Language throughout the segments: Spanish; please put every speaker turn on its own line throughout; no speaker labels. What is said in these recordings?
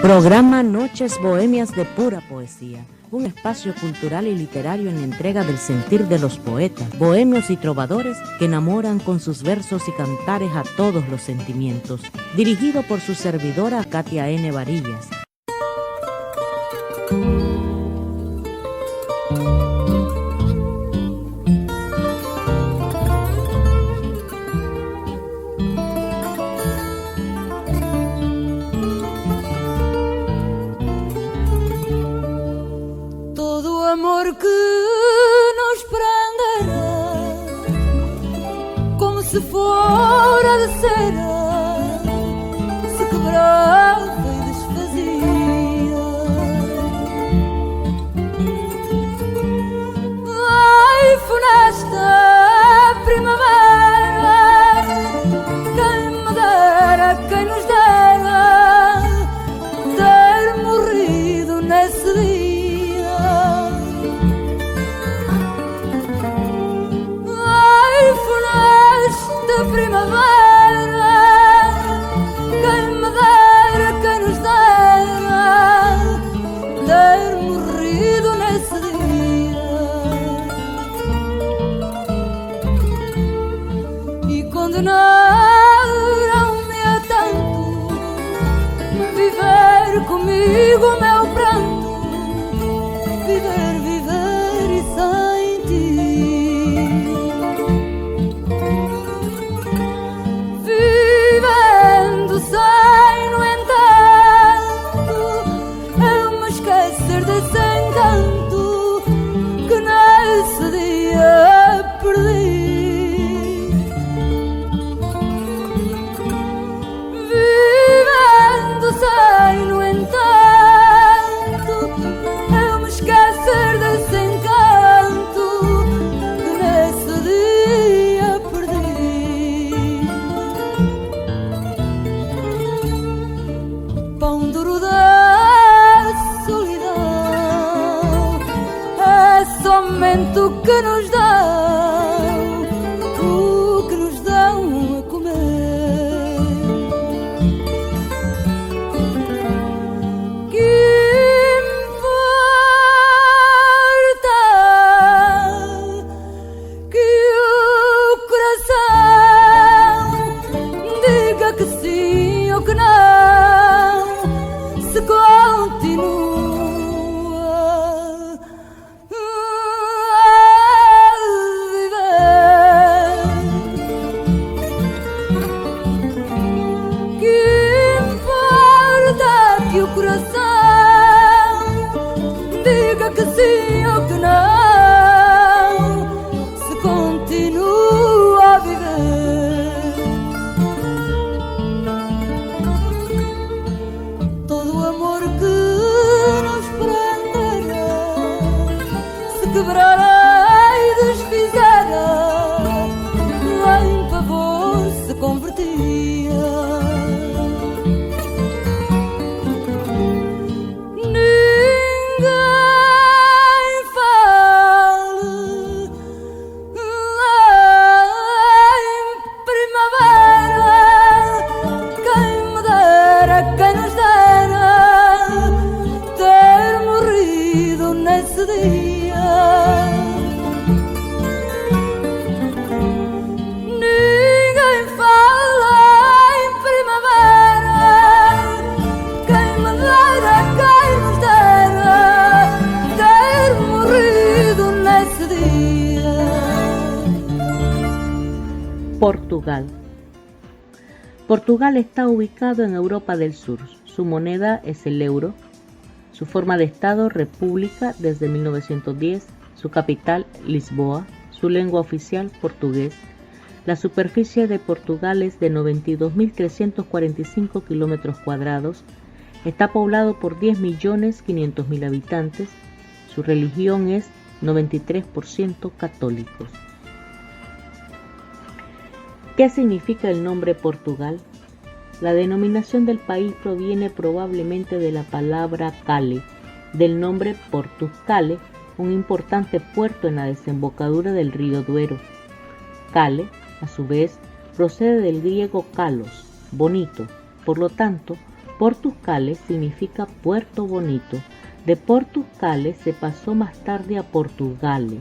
Programa Noches Bohemias de Pura Poesía, un espacio cultural y literario en entrega del sentir de los poetas, bohemios y trovadores que enamoran con sus versos y cantares a todos los sentimientos. Dirigido por su servidora Katia N. Varillas.
Amor que nos prenderá como se fora de cera, se quebrava e desfazia. Ai, funesta primavera, quem me dera, quem nos dera ter morrido nesse dia. Primavera, quem me dera, quem nos dera ter morrido nesse dia. E condenaram-me a tanto viver comigo o meu pranto, viver e sem ti. Sei, no entanto, eu me esquecer desse encanto que nesse dia perdi. Vivendo sei, no entanto, eu me esquecer desse encanto que nesse dia perdi. Pão duro da solidão é somente o que nos dão, o que nos dão a comer. Que importa que o coração diga que sim ou que não, se continua a viver. Que importa que o coração diga que sim ou que não, se continua a viver. Quebrará e desfizera, em pavor se convertia. Ninguém fale em primavera, quem me dera, quem nos dera ter morrido nesse dia. Ninguém fala em primavera, quem me dera, quem nos dera ter morrido nesse dia.
Portugal. Portugal está ubicado en Europa del Sur. Su moneda es el euro. Su forma de Estado, república desde 1910, su capital, Lisboa, su lengua oficial, portugués. La superficie de Portugal es de 92.345 kilómetros cuadrados. Está poblado por 10.500.000 habitantes. Su religión es 93% católicos. ¿Qué significa el nombre Portugal? La denominación del país proviene probablemente de la palabra Cale, del nombre Portus Cale, un importante puerto en la desembocadura del río Duero. Cale, a su vez, procede del griego kalos, bonito. Por lo tanto, Portuscales significa Puerto Bonito. De Portuscales se pasó más tarde a Portugale,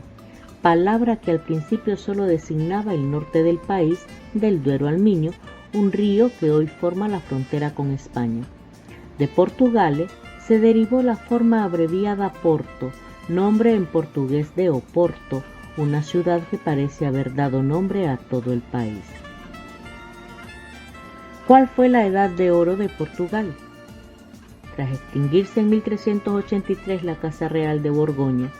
palabra que al principio solo designaba el norte del país, del Duero al Miño, un río que hoy forma la frontera con España. De Portugale se derivó la forma abreviada Porto, nombre en portugués de Oporto, una ciudad que parece haber dado nombre a todo el país. ¿Cuál fue la edad de oro de Portugal? Tras extinguirse en 1383 la Casa Real de Borgoña,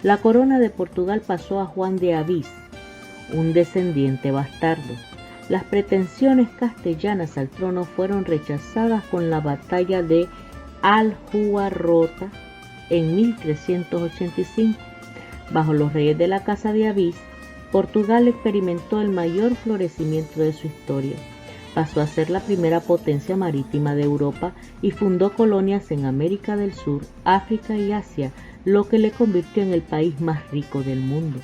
la corona de Portugal pasó a Juan de Avís, un descendiente bastardo. Las pretensiones castellanas al trono fueron rechazadas con la batalla de Aljubarrota en 1385. Bajo los reyes de la Casa de Avís, Portugal experimentó el mayor florecimiento de su historia. Pasó a ser la primera potencia marítima de Europa y fundó colonias en América del Sur, África y Asia, lo que le convirtió en el país más rico del mundo.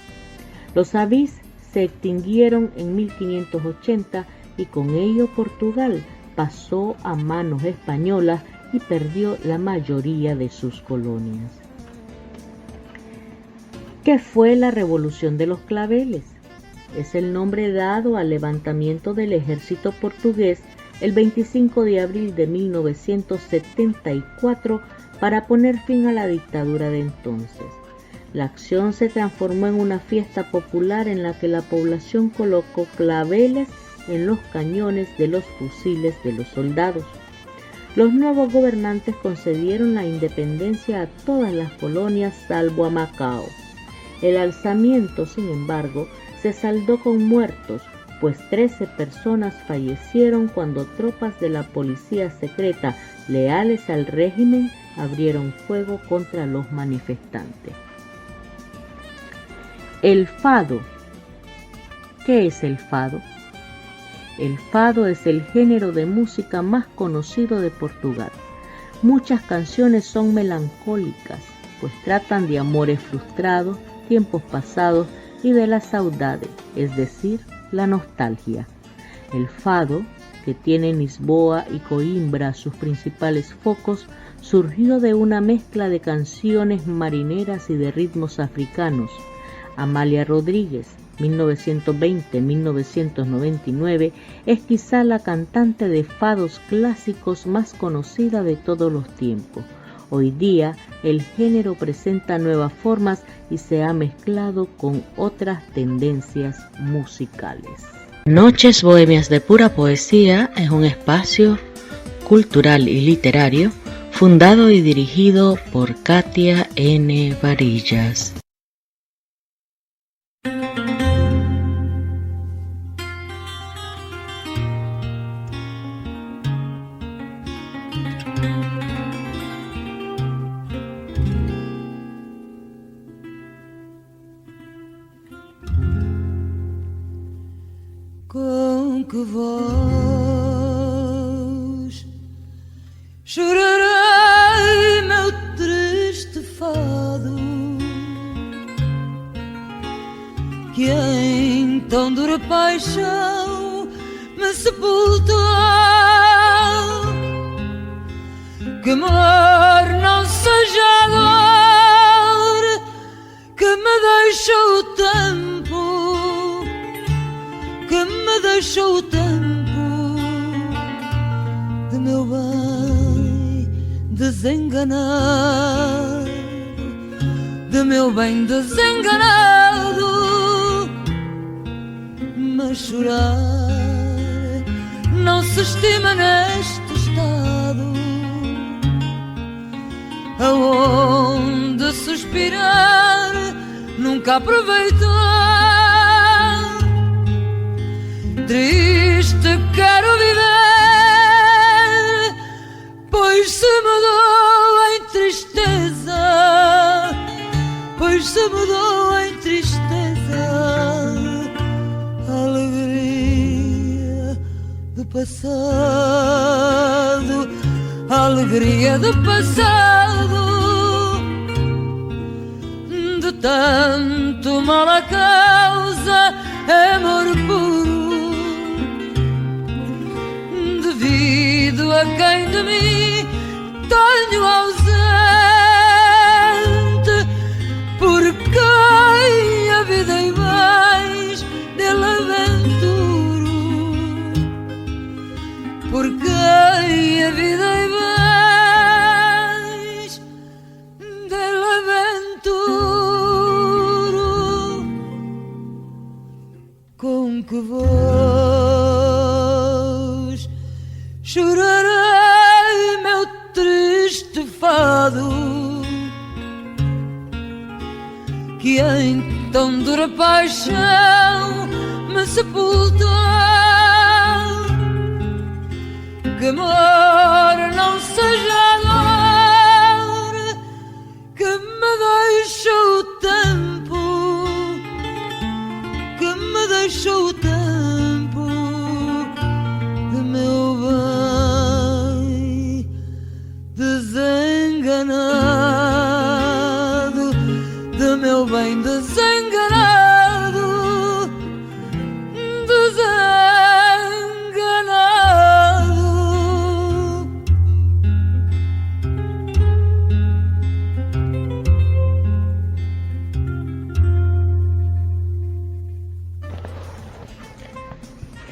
Los Avís se extinguieron en 1580 y con ello Portugal pasó a manos españolas y perdió la mayoría de sus colonias. ¿Qué fue la Revolución de los Claveles? Es el nombre dado al levantamiento del ejército portugués el 25 de abril de 1974 para poner fin a la dictadura de entonces. La acción se transformó en una fiesta popular en la que la población colocó claveles en los cañones de los fusiles de los soldados. Los nuevos gobernantes concedieron la independencia a todas las colonias salvo a Macao. El alzamiento, sin embargo, se saldó con muertos, pues 13 personas fallecieron cuando tropas de la policía secreta leales al régimen abrieron fuego contra los manifestantes. El fado. ¿Qué es el fado? El fado es el género de música más conocido de Portugal. Muchas canciones son melancólicas, pues tratan de amores frustrados, tiempos pasados y de la saudade, es decir, la nostalgia. El fado, que tiene Lisboa y Coimbra sus principales focos, surgió de una mezcla de canciones marineras y de ritmos africanos. Amália Rodríguez, 1920-1999, es quizá la cantante de fados clásicos más conocida de todos los tiempos. Hoy día, el género presenta nuevas formas y se ha mezclado con otras tendencias musicales. Noches Bohemias de Pura Poesía es un espacio cultural y literario fundado y dirigido por Katia N. Varillas.
Com que voz chorarei meu triste fado, que em tão dura paixão me sepultou, que amor não seja agora, que me deixou o tempo, que me deixou o tempo de meu bem desenganado, de meu bem desenganado. Mas chorar não se estima neste estado, aonde suspirar nunca aproveitou. Triste quero viver, pois se mudou em tristeza, pois se mudou em tristeza a alegria do passado, a alegria do passado. De tanto mal a causa, amor puro, devido a quem bem de mim tenho ausente, por quem a vida e bens dele aventuro, por quem a vida e bens dele aventuro. Com que voz chorarei meu triste fado, que em tão dura paixão me sepultou, que amor não seja dor, que me deixou o tempo, que me deixou o tempo de meu bem desenganado, de meu bem desenganado, desenganado.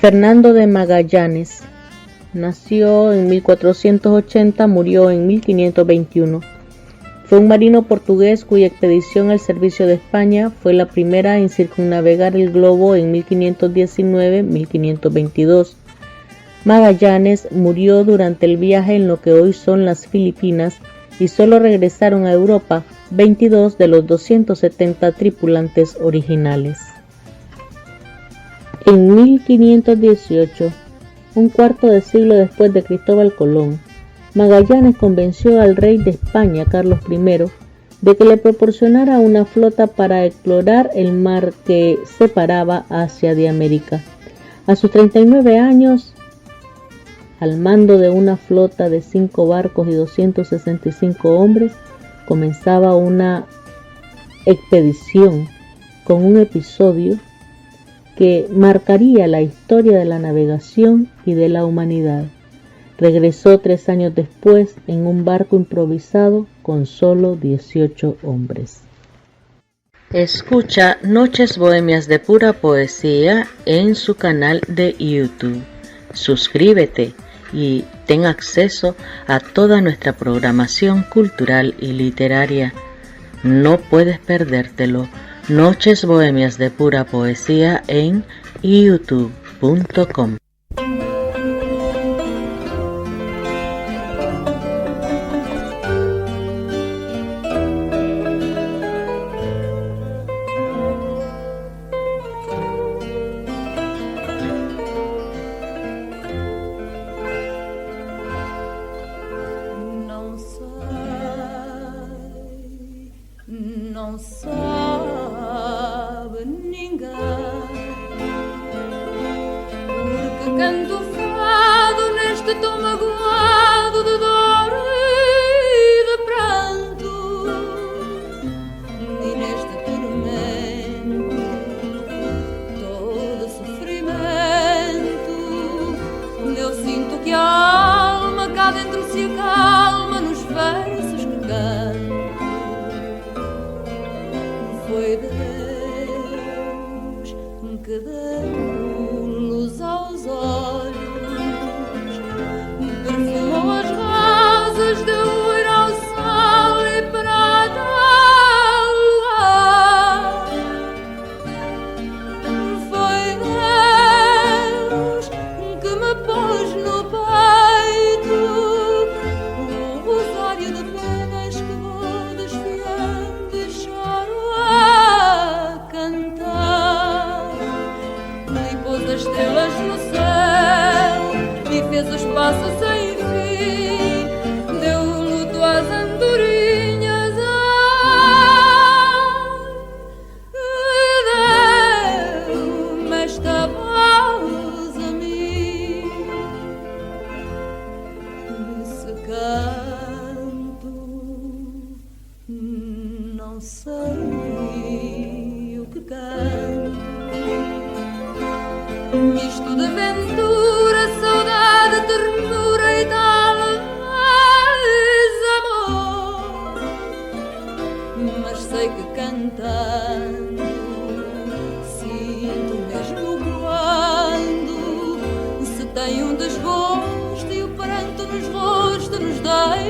Fernando de Magallanes nació en 1480, murió en 1521. Fue un marino portugués cuya expedición al servicio de España fue la primera en circunnavegar el globo en 1519-1522. Magallanes murió durante el viaje en lo que hoy son las Filipinas y solo regresaron a Europa 22 de los 270 tripulantes originales. En 1518, un cuarto de siglo después de Cristóbal Colón, Magallanes convenció al rey de España, Carlos I, de que le proporcionara una flota para explorar el mar que separaba Asia de América. A sus 39 años, al mando de una flota de 5 barcos y 265 hombres, comenzaba una expedición con un episodio que marcaría la historia de la navegación y de la humanidad. Regresó 3 años después en un barco improvisado con solo 18 hombres. Escucha Noches Bohemias de Pura Poesía en su canal de YouTube. Suscríbete y ten acceso a toda nuestra programación cultural y literaria. No puedes perdértelo. Noches Bohemias de Pura Poesía en youtube.com.
Não sabe ninguém, porque canto fado neste tom magoado de dor e de pranto, e neste tormento todo sofrimento, eu sinto que a alma cá dentro se acalma nos versos que canto. Foi Deus que deu luz aos olhos, perfumou as rosas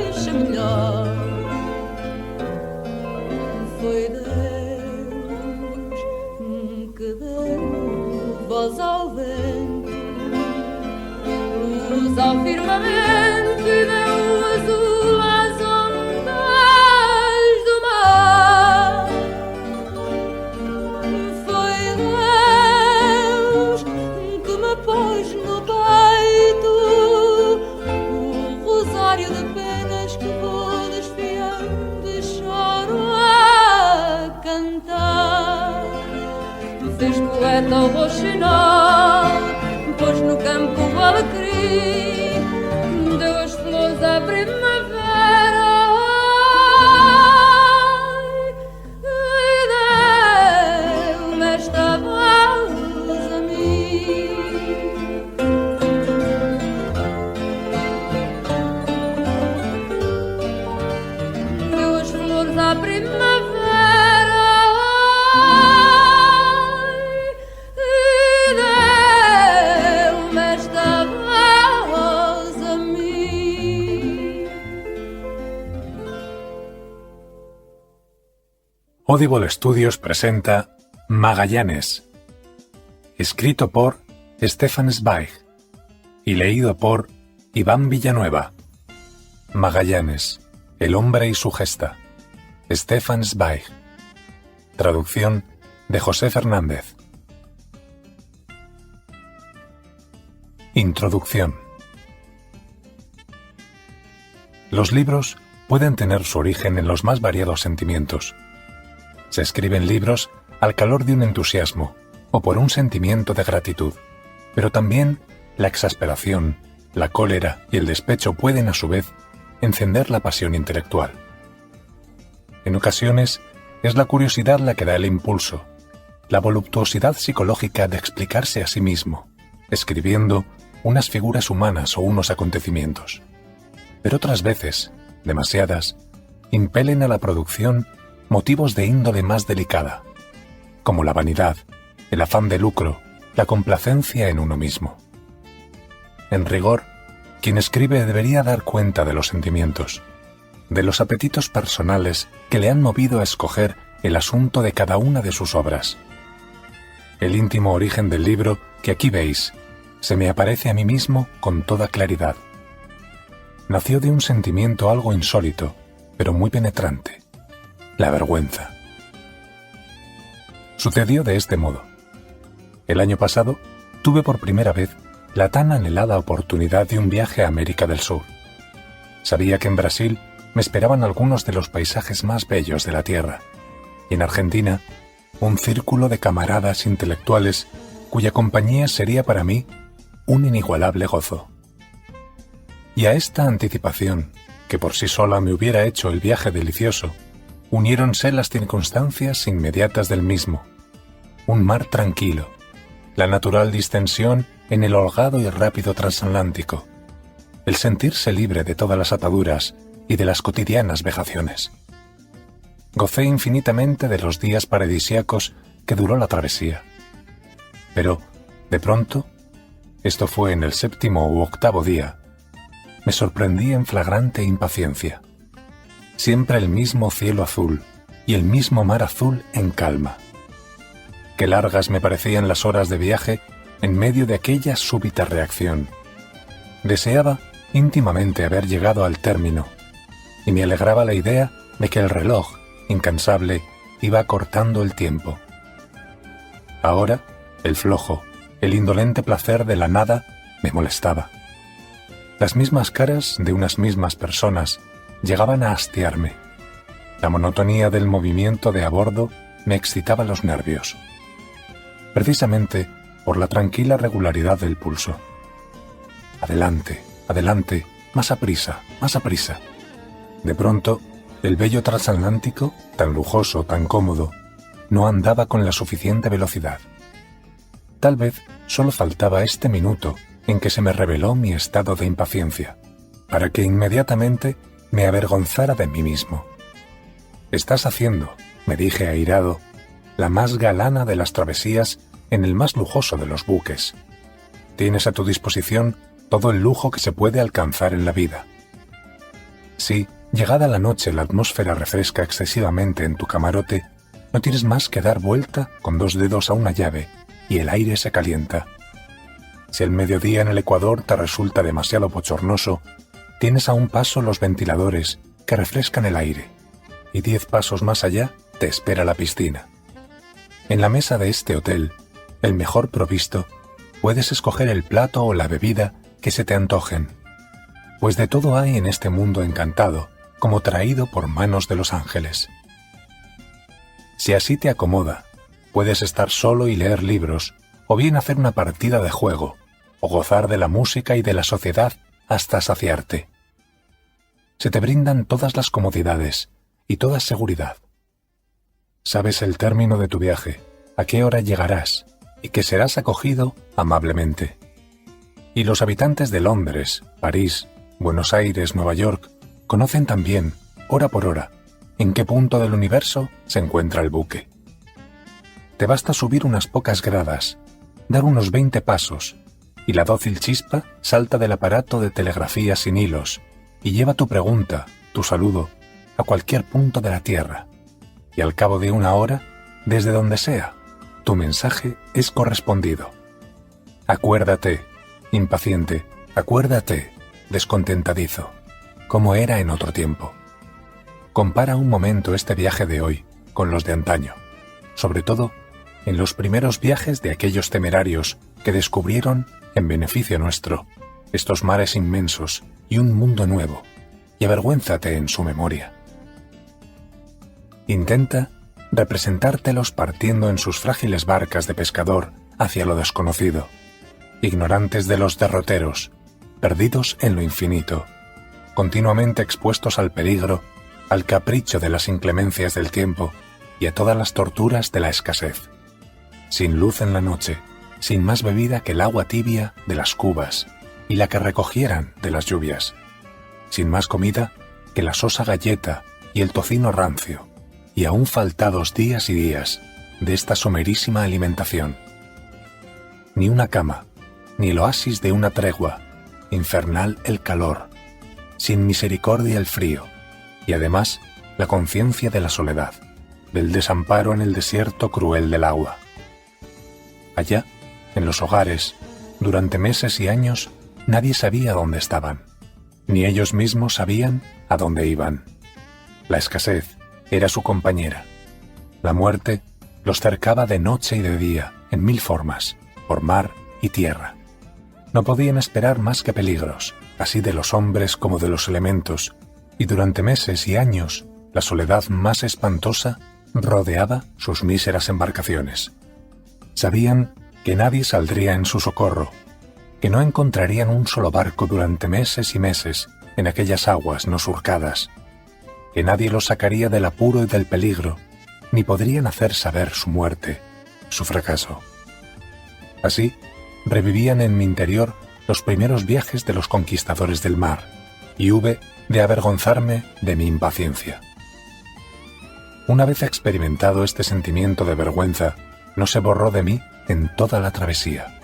deixa melhor. Foi Deus que deu voz ao vento, luz ao firmamento e deu azul às ondas do mar. Foi Deus que me pôs no peito o rosário de penas que vou desfiando e choro a cantar. Fez poeta o roxinol, pôs no campo o alecrim, deu as flores à primavera e deu-me esta voz a mim. Deu as flores à primavera e deu-me esta voz a mim.
Audible Studios presenta Magallanes, escrito por Stefan Zweig y leído por Iván Villanueva. Magallanes, el hombre y su gesta. Stefan Zweig. Traducción de José Fernández. Introducción. Los libros pueden tener su origen en los más variados sentimientos. Se escriben libros al calor de un entusiasmo o por un sentimiento de gratitud, pero también la exasperación, la cólera y el despecho pueden a su vez encender la pasión intelectual. En ocasiones es la curiosidad la que da el impulso, la voluptuosidad psicológica de explicarse a sí mismo, escribiendo unas figuras humanas o unos acontecimientos. Pero otras veces, demasiadas, impelen a la producción motivos de índole más delicada, como la vanidad, el afán de lucro, la complacencia en uno mismo. En rigor, quien escribe debería dar cuenta de los sentimientos, de los apetitos personales que le han movido a escoger el asunto de cada una de sus obras. El íntimo origen del libro que aquí veis se me aparece a mí mismo con toda claridad. Nació de un sentimiento algo insólito, pero muy penetrante: la vergüenza. Sucedió de este modo. El año pasado tuve por primera vez la tan anhelada oportunidad de un viaje a América del Sur. Sabía que en Brasil me esperaban algunos de los paisajes más bellos de la tierra, y en Argentina un círculo de camaradas intelectuales cuya compañía sería para mí un inigualable gozo. Y a esta anticipación, que por sí sola me hubiera hecho el viaje delicioso, uniéronse las circunstancias inmediatas del mismo: un mar tranquilo, la natural distensión en el holgado y rápido transatlántico, el sentirse libre de todas las ataduras y de las cotidianas vejaciones. Gocé infinitamente de los días paradisíacos que duró la travesía. Pero, de pronto, esto fue en el 7º u 8º día, me sorprendí en flagrante impaciencia. Siempre el mismo cielo azul y el mismo mar azul en calma. Qué largas me parecían las horas de viaje en medio de aquella súbita reacción. Deseaba íntimamente haber llegado al término, y me alegraba la idea de que el reloj, incansable, iba acortando el tiempo. Ahora, el flojo, el indolente placer de la nada me molestaba. Las mismas caras de unas mismas personas llegaban a hastiarme. La monotonía del movimiento de a bordo me excitaba los nervios, precisamente por la tranquila regularidad del pulso. Adelante, adelante, más aprisa, más aprisa. De pronto, el bello transatlántico, tan lujoso, tan cómodo, no andaba con la suficiente velocidad. Tal vez solo faltaba este minuto en que se me reveló mi estado de impaciencia, para que inmediatamente me avergonzara de mí mismo. «Estás haciendo», me dije airado, «la más galana de las travesías en el más lujoso de los buques. Tienes a tu disposición todo el lujo que se puede alcanzar en la vida». Si, llegada la noche, la atmósfera refresca excesivamente en tu camarote, no tienes más que dar vuelta con 2 dedos a una llave y el aire se calienta. Si el mediodía en el Ecuador te resulta demasiado bochornoso, tienes a un paso los ventiladores que refrescan el aire, y 10 pasos más allá te espera la piscina. En la mesa de este hotel, el mejor provisto, puedes escoger el plato o la bebida que se te antojen, pues de todo hay en este mundo encantado, como traído por manos de los ángeles. Si así te acomoda, puedes estar solo y leer libros, o bien hacer una partida de juego, o gozar de la música y de la sociedad hasta saciarte. Se te brindan todas las comodidades y toda seguridad. Sabes el término de tu viaje, a qué hora llegarás y que serás acogido amablemente. Y los habitantes de Londres, París, Buenos Aires, Nueva York, conocen también, hora por hora, en qué punto del universo se encuentra el buque. Te basta subir unas pocas gradas, dar unos 20 pasos, y la dócil chispa salta del aparato de telegrafía sin hilos y lleva tu pregunta, tu saludo, a cualquier punto de la Tierra. Y al cabo de 1 hora, desde donde sea, tu mensaje es correspondido. Acuérdate, impaciente, acuérdate, descontentadizo, como era en otro tiempo. Compara un momento este viaje de hoy con los de antaño, sobre todo en los primeros viajes de aquellos temerarios que descubrieron, en beneficio nuestro, estos mares inmensos y un mundo nuevo, y avergüénzate en su memoria. Intenta representártelos partiendo en sus frágiles barcas de pescador hacia lo desconocido, ignorantes de los derroteros, perdidos en lo infinito, continuamente expuestos al peligro, al capricho de las inclemencias del tiempo y a todas las torturas de la escasez. Sin luz en la noche, sin más bebida que el agua tibia de las cubas y la que recogieran de las lluvias, sin más comida que la sosa galleta y el tocino rancio, y aún faltados días y días de esta somerísima alimentación. Ni una cama, ni el oasis de una tregua, infernal el calor, sin misericordia el frío, y además la conciencia de la soledad, del desamparo en el desierto cruel del agua. Allá, en los hogares, durante meses y años, nadie sabía dónde estaban, ni ellos mismos sabían a dónde iban. La escasez era su compañera. La muerte los cercaba de noche y de día, en 1000 formas, por mar y tierra. No podían esperar más que peligros, así de los hombres como de los elementos, y durante meses y años, la soledad más espantosa rodeaba sus míseras embarcaciones. Sabían que nadie saldría en su socorro, que no encontrarían un solo barco durante meses y meses en aquellas aguas no surcadas, que nadie los sacaría del apuro y del peligro, ni podrían hacer saber su muerte, su fracaso. Así, revivían en mi interior los primeros viajes de los conquistadores del mar, y hube de avergonzarme de mi impaciencia. Una vez experimentado este sentimiento de vergüenza, no se borró de mí en toda la travesía.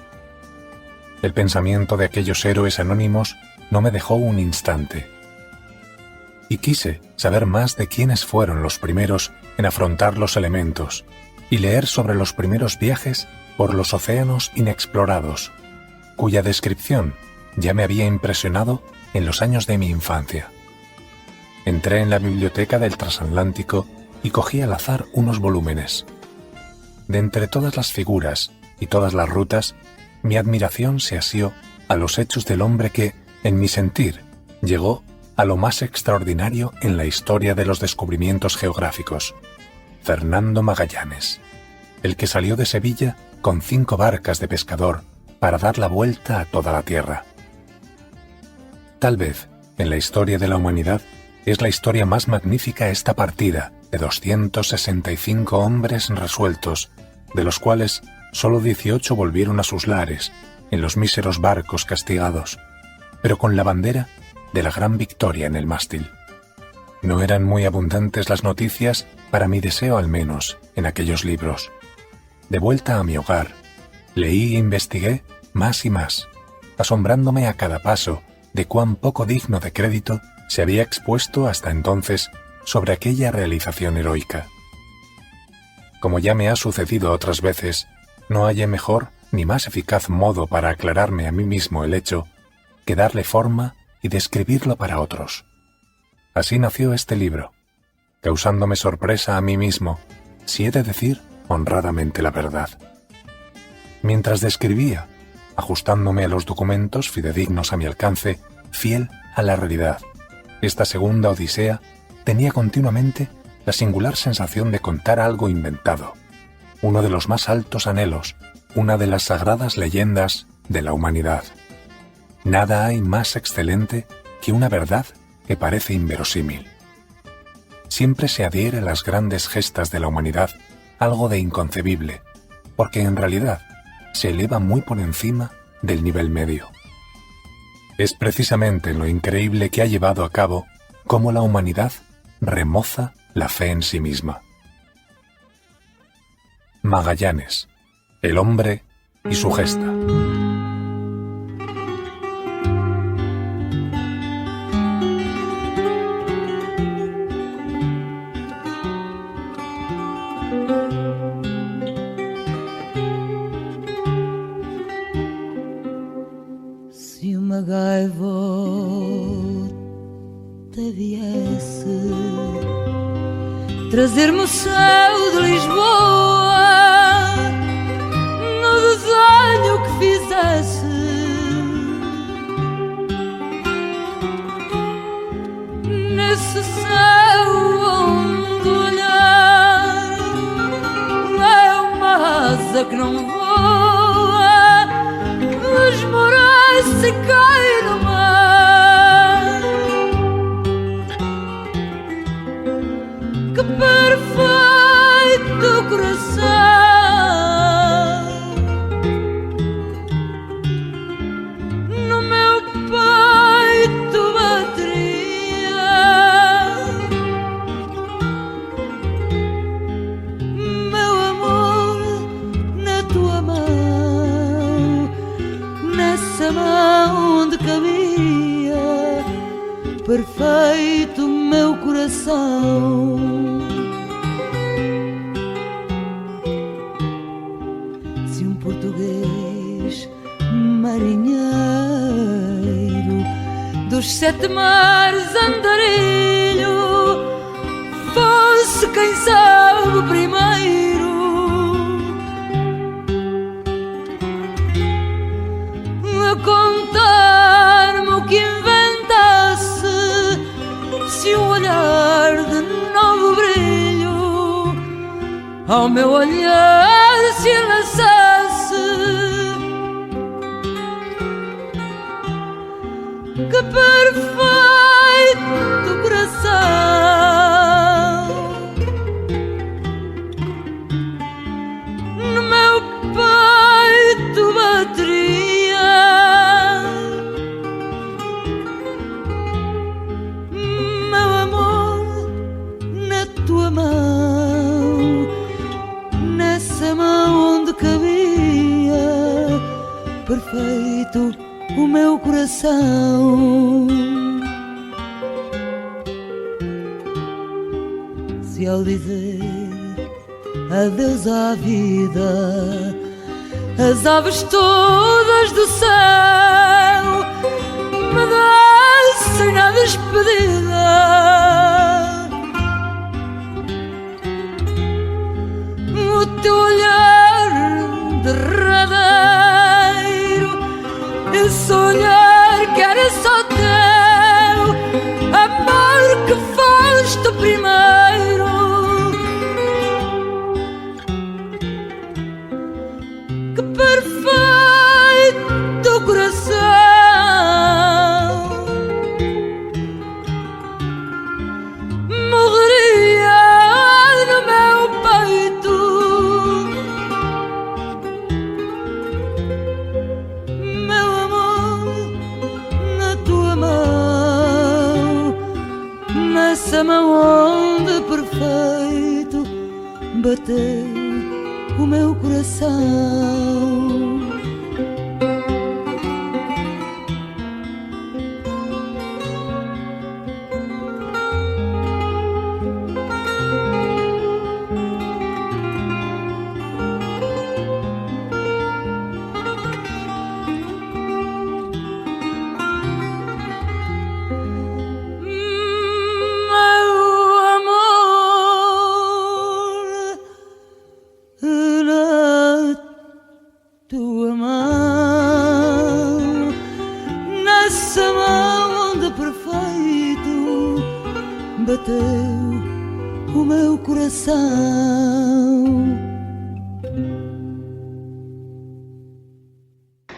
El pensamiento de aquellos héroes anónimos no me dejó un instante. Y quise saber más de quiénes fueron los primeros en afrontar los elementos y leer sobre los primeros viajes por los océanos inexplorados, cuya descripción ya me había impresionado en los años de mi infancia. Entré en la biblioteca del transatlántico y cogí al azar unos volúmenes. De entre todas las figuras y todas las rutas, mi admiración se asió a los hechos del hombre que, en mi sentir, llegó a lo más extraordinario en la historia de los descubrimientos geográficos: Fernando Magallanes, el que salió de Sevilla con 5 barcas de pescador para dar la vuelta a toda la tierra. Tal vez, en la historia de la humanidad, es la historia más magnífica esta partida de 265 hombres resueltos, de los cuales solo 18 volvieron a sus lares, en los míseros barcos castigados, pero con la bandera de la gran victoria en el mástil. No eran muy abundantes las noticias, para mi deseo al menos, en aquellos libros. De vuelta a mi hogar, leí e investigué más y más, asombrándome a cada paso de cuán poco digno de crédito se había expuesto hasta entonces sobre aquella realización heroica. Como ya me ha sucedido otras veces, no hallé mejor ni más eficaz modo para aclararme a mí mismo el hecho que darle forma y describirlo para otros. Así nació este libro, causándome sorpresa a mí mismo, si he de decir honradamente la verdad. Mientras describía, ajustándome a los documentos fidedignos a mi alcance, fiel a la realidad, esta segunda odisea tenía continuamente la singular sensación de contar algo inventado, uno de los más altos anhelos, una de las sagradas leyendas de la humanidad. Nada hay más excelente que una verdad que parece inverosímil. Siempre se adhiere a las grandes gestas de la humanidad algo de inconcebible, porque en realidad se eleva muy por encima del nivel medio. Es precisamente en lo increíble que ha llevado a cabo cómo la humanidad remoza la fe en sí misma. Magallanes, el hombre y su gesta.
Se uma gaivota viesse trazer-me o céu de Lisboa no desenho que fizesse, nesse céu onde olhar é uma asa que não voa, esmorece e cai no mar. Que perfeito coração no meu peito bateria. Meu amor, na tua mão, nessa mão onde cabia perfeito meu coração. Se um português marinheiro dos 7 mares andarilho fosse quem sabe primeiro a contar-me o que inventasse, se um olhar de novo brilho ao meu olhar se lançasse. Que perfeito coração no meu peito bateria. Meu amor, na tua mão, nessa mão onde cabia perfeito o meu coração. Se ao dizer adeus à vida as aves todas do céu me descem na despedida, o teu olhar derradeiro, esse olhar que era só teu, amor que foste primeiro. Que perfeito coração morreria no meu peito. Meu amor, na tua mão, nessa mão onde perfeito bateu o meu coração. bateu o meu coração.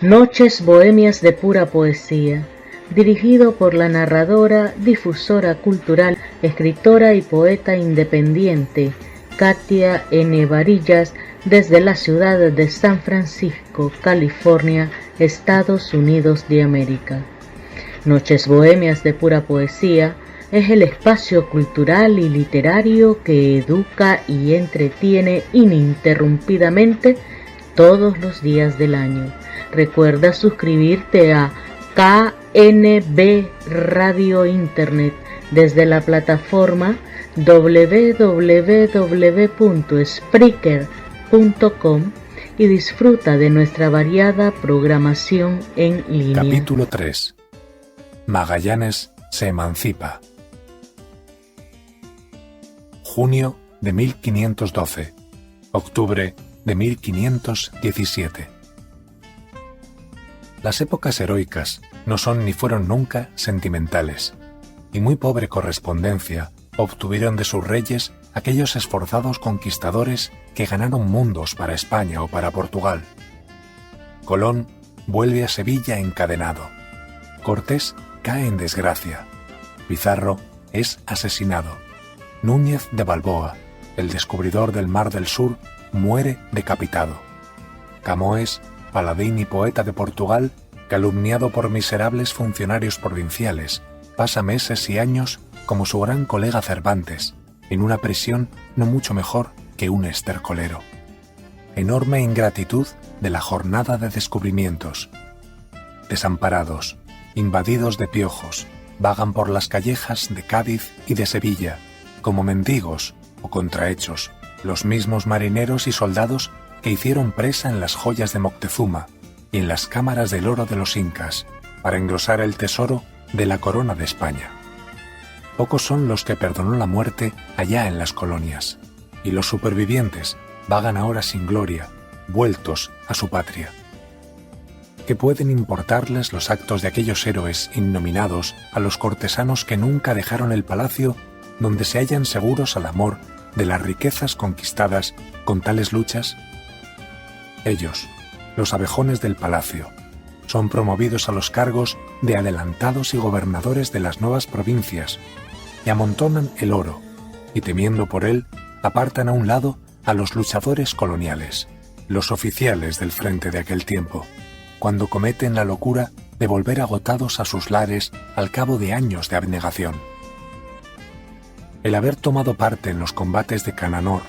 Noches bohemias de pura poesía, dirigido por la narradora, difusora cultural, escritora y poeta independiente Katia N. Varillas, desde la ciudad de San Francisco, California, Estados Unidos de América. Noches bohemias de pura poesía es el espacio cultural y literario que educa y entretiene ininterrumpidamente todos los días del año. Recuerda suscribirte a KNB Radio Internet desde la plataforma www.spreaker.com y disfruta de nuestra variada programación en línea.
Capítulo 3. Magallanes se emancipa. Junio de 1512. Octubre de 1517. Las épocas heroicas no son ni fueron nunca sentimentales, y muy pobre correspondencia obtuvieron de sus reyes aquellos esforzados conquistadores que ganaron mundos para España o para Portugal. Colón vuelve a Sevilla encadenado. Cortés cae en desgracia. Pizarro es asesinado. Núñez de Balboa, el descubridor del Mar del Sur, muere decapitado. Camões, paladín y poeta de Portugal, calumniado por miserables funcionarios provinciales, pasa meses y años como su gran colega Cervantes, en una prisión no mucho mejor que un estercolero. Enorme ingratitud de la jornada de descubrimientos. Desamparados, invadidos de piojos, vagan por las callejas de Cádiz y de Sevilla, como mendigos o contrahechos, los mismos marineros y soldados que hicieron presa en las joyas de Moctezuma y en las cámaras del oro de los incas, para engrosar el tesoro de la corona de España. Pocos son los que perdonó la muerte allá en las colonias, y los supervivientes vagan ahora sin gloria, vueltos a su patria. ¿Qué pueden importarles los actos de aquellos héroes innominados a los cortesanos que nunca dejaron el palacio donde se hallan seguros al amor de las riquezas conquistadas con tales luchas? Ellos, los abejones del palacio, son promovidos a los cargos de adelantados y gobernadores de las nuevas provincias, y amontonan el oro, y temiendo por él, apartan a un lado a los luchadores coloniales, los oficiales del frente de aquel tiempo, cuando cometen la locura de volver agotados a sus lares al cabo de años de abnegación. El haber tomado parte en los combates de Cananor,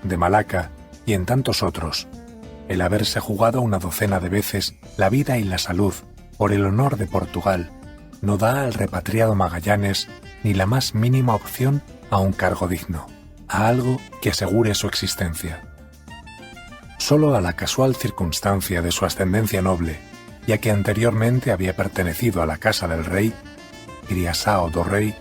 de Malaca y en tantos otros, el haberse jugado una docena de veces la vida y la salud por el honor de Portugal, no da al repatriado Magallanes ni la más mínima opción a un cargo digno, a algo que asegure su existencia. Solo a la casual circunstancia de su ascendencia noble, ya que anteriormente había pertenecido a la casa del rey, Criasao do Rei,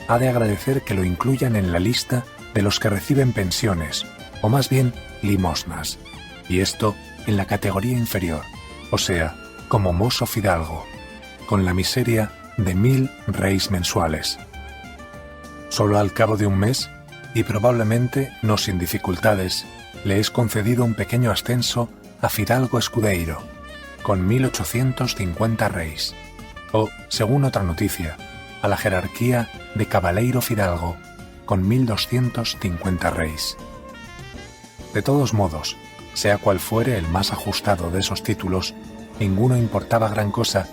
ha de agradecer que lo incluyan en la lista de los que reciben pensiones, o más bien limosnas, y esto en la categoría inferior, o sea, como mozo fidalgo, con la miseria de 1000 reis mensuales. Solo al cabo de un mes, y probablemente no sin dificultades, le es concedido un pequeño ascenso a fidalgo escudeiro, con 1850 reis, o, según otra noticia, a la jerarquía de cabaleiro fidalgo, con 1250 reis. De todos modos, sea cual fuere el más ajustado de esos títulos, ninguno importaba gran cosa,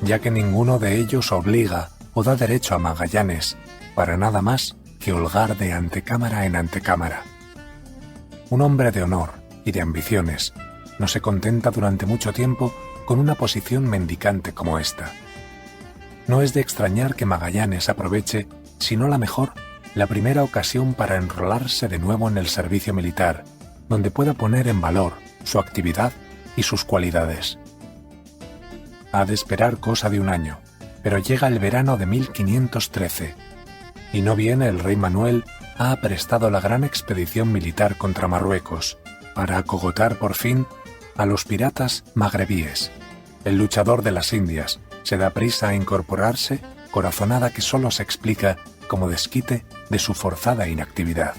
ya que ninguno de ellos obliga o da derecho a Magallanes para nada más que holgar de antecámara en antecámara. Un hombre de honor y de ambiciones no se contenta durante mucho tiempo con una posición mendicante como esta. No es de extrañar que Magallanes aproveche, si no la mejor, la primera ocasión para enrolarse de nuevo en el servicio militar, donde pueda poner en valor su actividad y sus cualidades. Ha de esperar cosa de un año, pero llega el verano de 1513, y no bien el rey Manuel ha aprestado la gran expedición militar contra Marruecos, para acogotar por fin a los piratas magrebíes. El luchador de las Indias se da prisa a incorporarse corazonada que solo se explica como desquite de su forzada inactividad.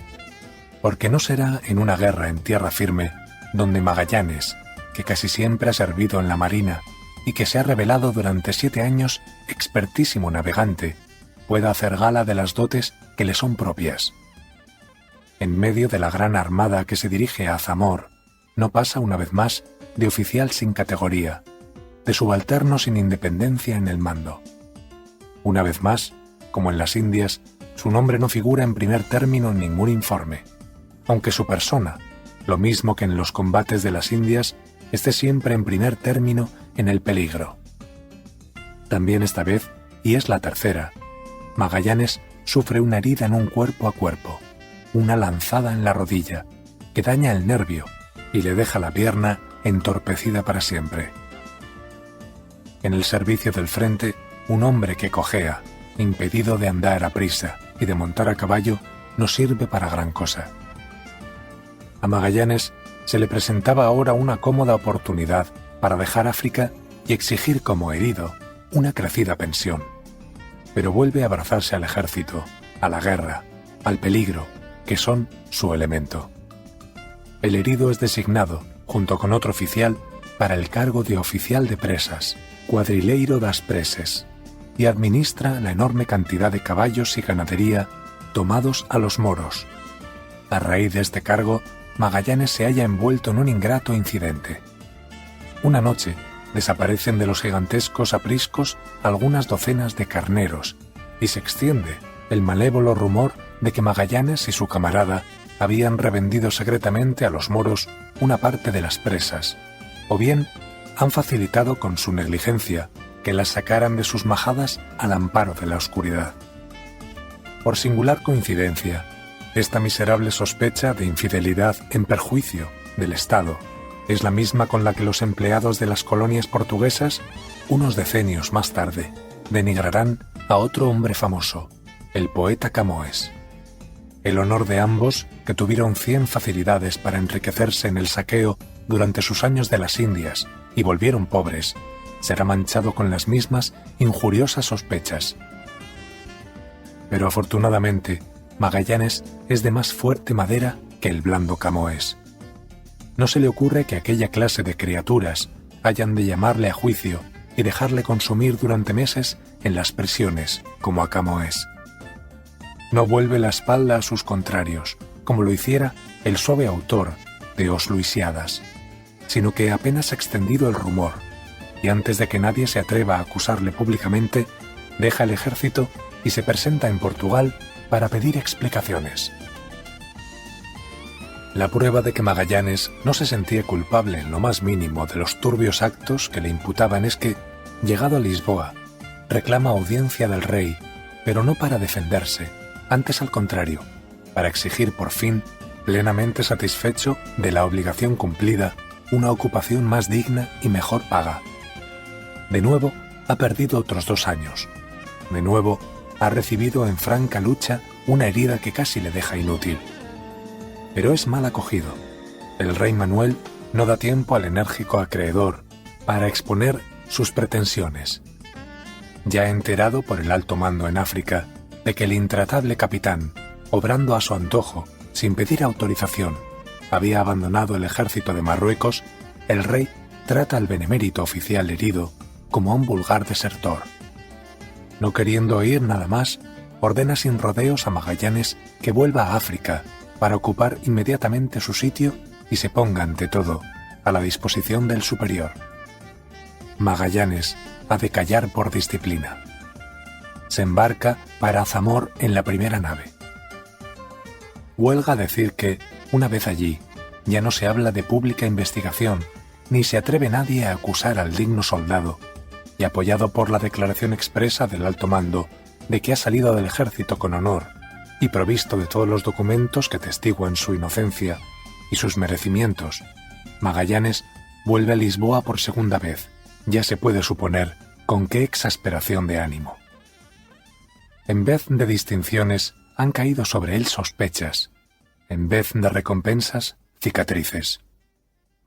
Porque no será en una guerra en tierra firme donde Magallanes, que casi siempre ha servido en la marina y que se ha revelado durante 7 años expertísimo navegante, pueda hacer gala de las dotes que le son propias. En medio de la gran armada que se dirige a Zamor, no pasa una vez más de oficial sin categoría, de subalterno sin independencia en el mando. Una vez más, como en las Indias, su nombre no figura en primer término en ningún informe, aunque su persona, lo mismo que en los combates de las Indias, esté siempre en primer término en el peligro. También esta vez, y es la tercera, Magallanes sufre una herida en un cuerpo a cuerpo, una lanzada en la rodilla, que daña el nervio y le deja la pierna entorpecida para siempre. En el servicio del frente, un hombre que cojea, impedido de andar a prisa y de montar a caballo, no sirve para gran cosa. A Magallanes se le presentaba ahora una cómoda oportunidad para dejar África y exigir como herido una crecida pensión. Pero vuelve a abrazarse al ejército, a la guerra, al peligro, que son su elemento. El herido es designado, junto con otro oficial, para el cargo de oficial de presas, cuadrileiro das preses, y administra la enorme cantidad de caballos y ganadería tomados a los moros. A raíz de este cargo, Magallanes se halla envuelto en un ingrato incidente. Una noche, desaparecen de los gigantescos apriscos algunas docenas de carneros, y se extiende el malévolo rumor de que Magallanes y su camarada habían revendido secretamente a los moros una parte de las presas, o bien han facilitado con su negligencia que las sacaran de sus majadas al amparo de la oscuridad. Por singular coincidencia, esta miserable sospecha de infidelidad en perjuicio del Estado es la misma con la que los empleados de las colonias portuguesas, unos decenios más tarde, denigrarán a otro hombre famoso, el poeta Camões. El honor de ambos, que tuvieron 100 facilidades para enriquecerse en el saqueo durante sus años de las Indias y volvieron pobres, será manchado con las mismas injuriosas sospechas. Pero afortunadamente, Magallanes es de más fuerte madera que el blando Camões. No se le ocurre que aquella clase de criaturas hayan de llamarle a juicio y dejarle consumir durante meses en las prisiones, como a Camões. No vuelve la espalda a sus contrarios, como lo hiciera el suave autor de Os Luisiadas, sino que apenas ha extendido el rumor, y antes de que nadie se atreva a acusarle públicamente, deja el ejército y se presenta en Portugal para pedir explicaciones. La prueba de que Magallanes no se sentía culpable en lo más mínimo de los turbios actos que le imputaban es que, llegado a Lisboa, reclama audiencia del rey, pero no para defenderse, antes al contrario, para exigir por fin, plenamente satisfecho de la obligación cumplida, una ocupación más digna y mejor paga. De nuevo, ha perdido otros 2 años. De nuevo, ha recibido en franca lucha una herida que casi le deja inútil. Pero es mal acogido. El rey Manuel no da tiempo al enérgico acreedor para exponer sus pretensiones. Ya enterado por el alto mando en África de que el intratable capitán, obrando a su antojo, sin pedir autorización, había abandonado el ejército de Marruecos, el rey trata al benemérito oficial herido como a un vulgar desertor. No queriendo oír nada más, ordena sin rodeos a Magallanes que vuelva a África para ocupar inmediatamente su sitio y se ponga ante todo a la disposición del superior. Magallanes ha de callar por disciplina. Se embarca para Zamor en la primera nave. Huelga decir que, una vez allí, ya no se habla de pública investigación, ni se atreve nadie a acusar al digno soldado, y apoyado por la declaración expresa del alto mando de que ha salido del ejército con honor y provisto de todos los documentos que testiguan su inocencia y sus merecimientos, Magallanes vuelve a Lisboa por segunda vez, ya se puede suponer con qué exasperación de ánimo. En vez de distinciones, han caído sobre él sospechas, en vez de recompensas, cicatrices.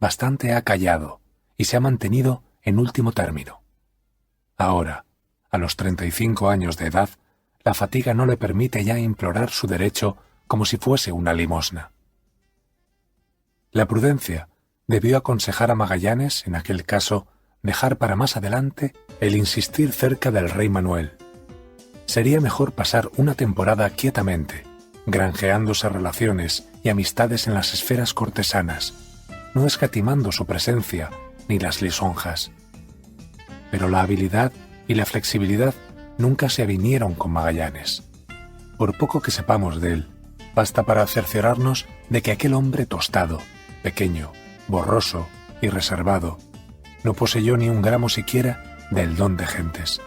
Bastante ha callado y se ha mantenido en último término. Ahora, a los 35 años de edad, la fatiga no le permite ya implorar su derecho como si fuese una limosna. La prudencia debió aconsejar a Magallanes, en aquel caso, dejar para más adelante el insistir cerca del rey Manuel. Sería mejor pasar una temporada quietamente, granjeándose relaciones y amistades en las esferas cortesanas, no escatimando su presencia ni las lisonjas. Pero la habilidad y la flexibilidad nunca se avinieron con Magallanes. Por poco que sepamos de él, basta para cerciorarnos de que aquel hombre tostado, pequeño, borroso y reservado, no poseyó ni un gramo siquiera del don de gentes.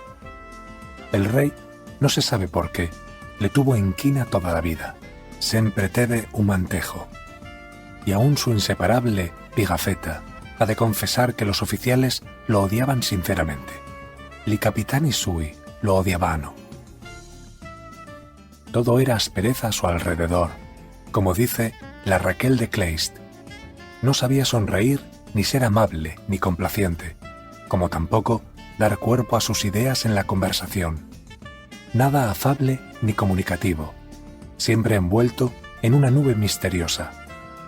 El rey, no se sabe por qué, le tuvo inquina toda la vida, sempre teve un mantejo, y aún su inseparable Pigafetta ha de confesar que los oficiales lo odiaban sinceramente. Li capitani sui lo odiavano. Todo era aspereza a su alrededor, como dice la Raquel de Kleist. No sabía sonreír, ni ser amable, ni complaciente, como tampoco dar cuerpo a sus ideas en la conversación. Nada afable ni comunicativo, siempre envuelto en una nube misteriosa.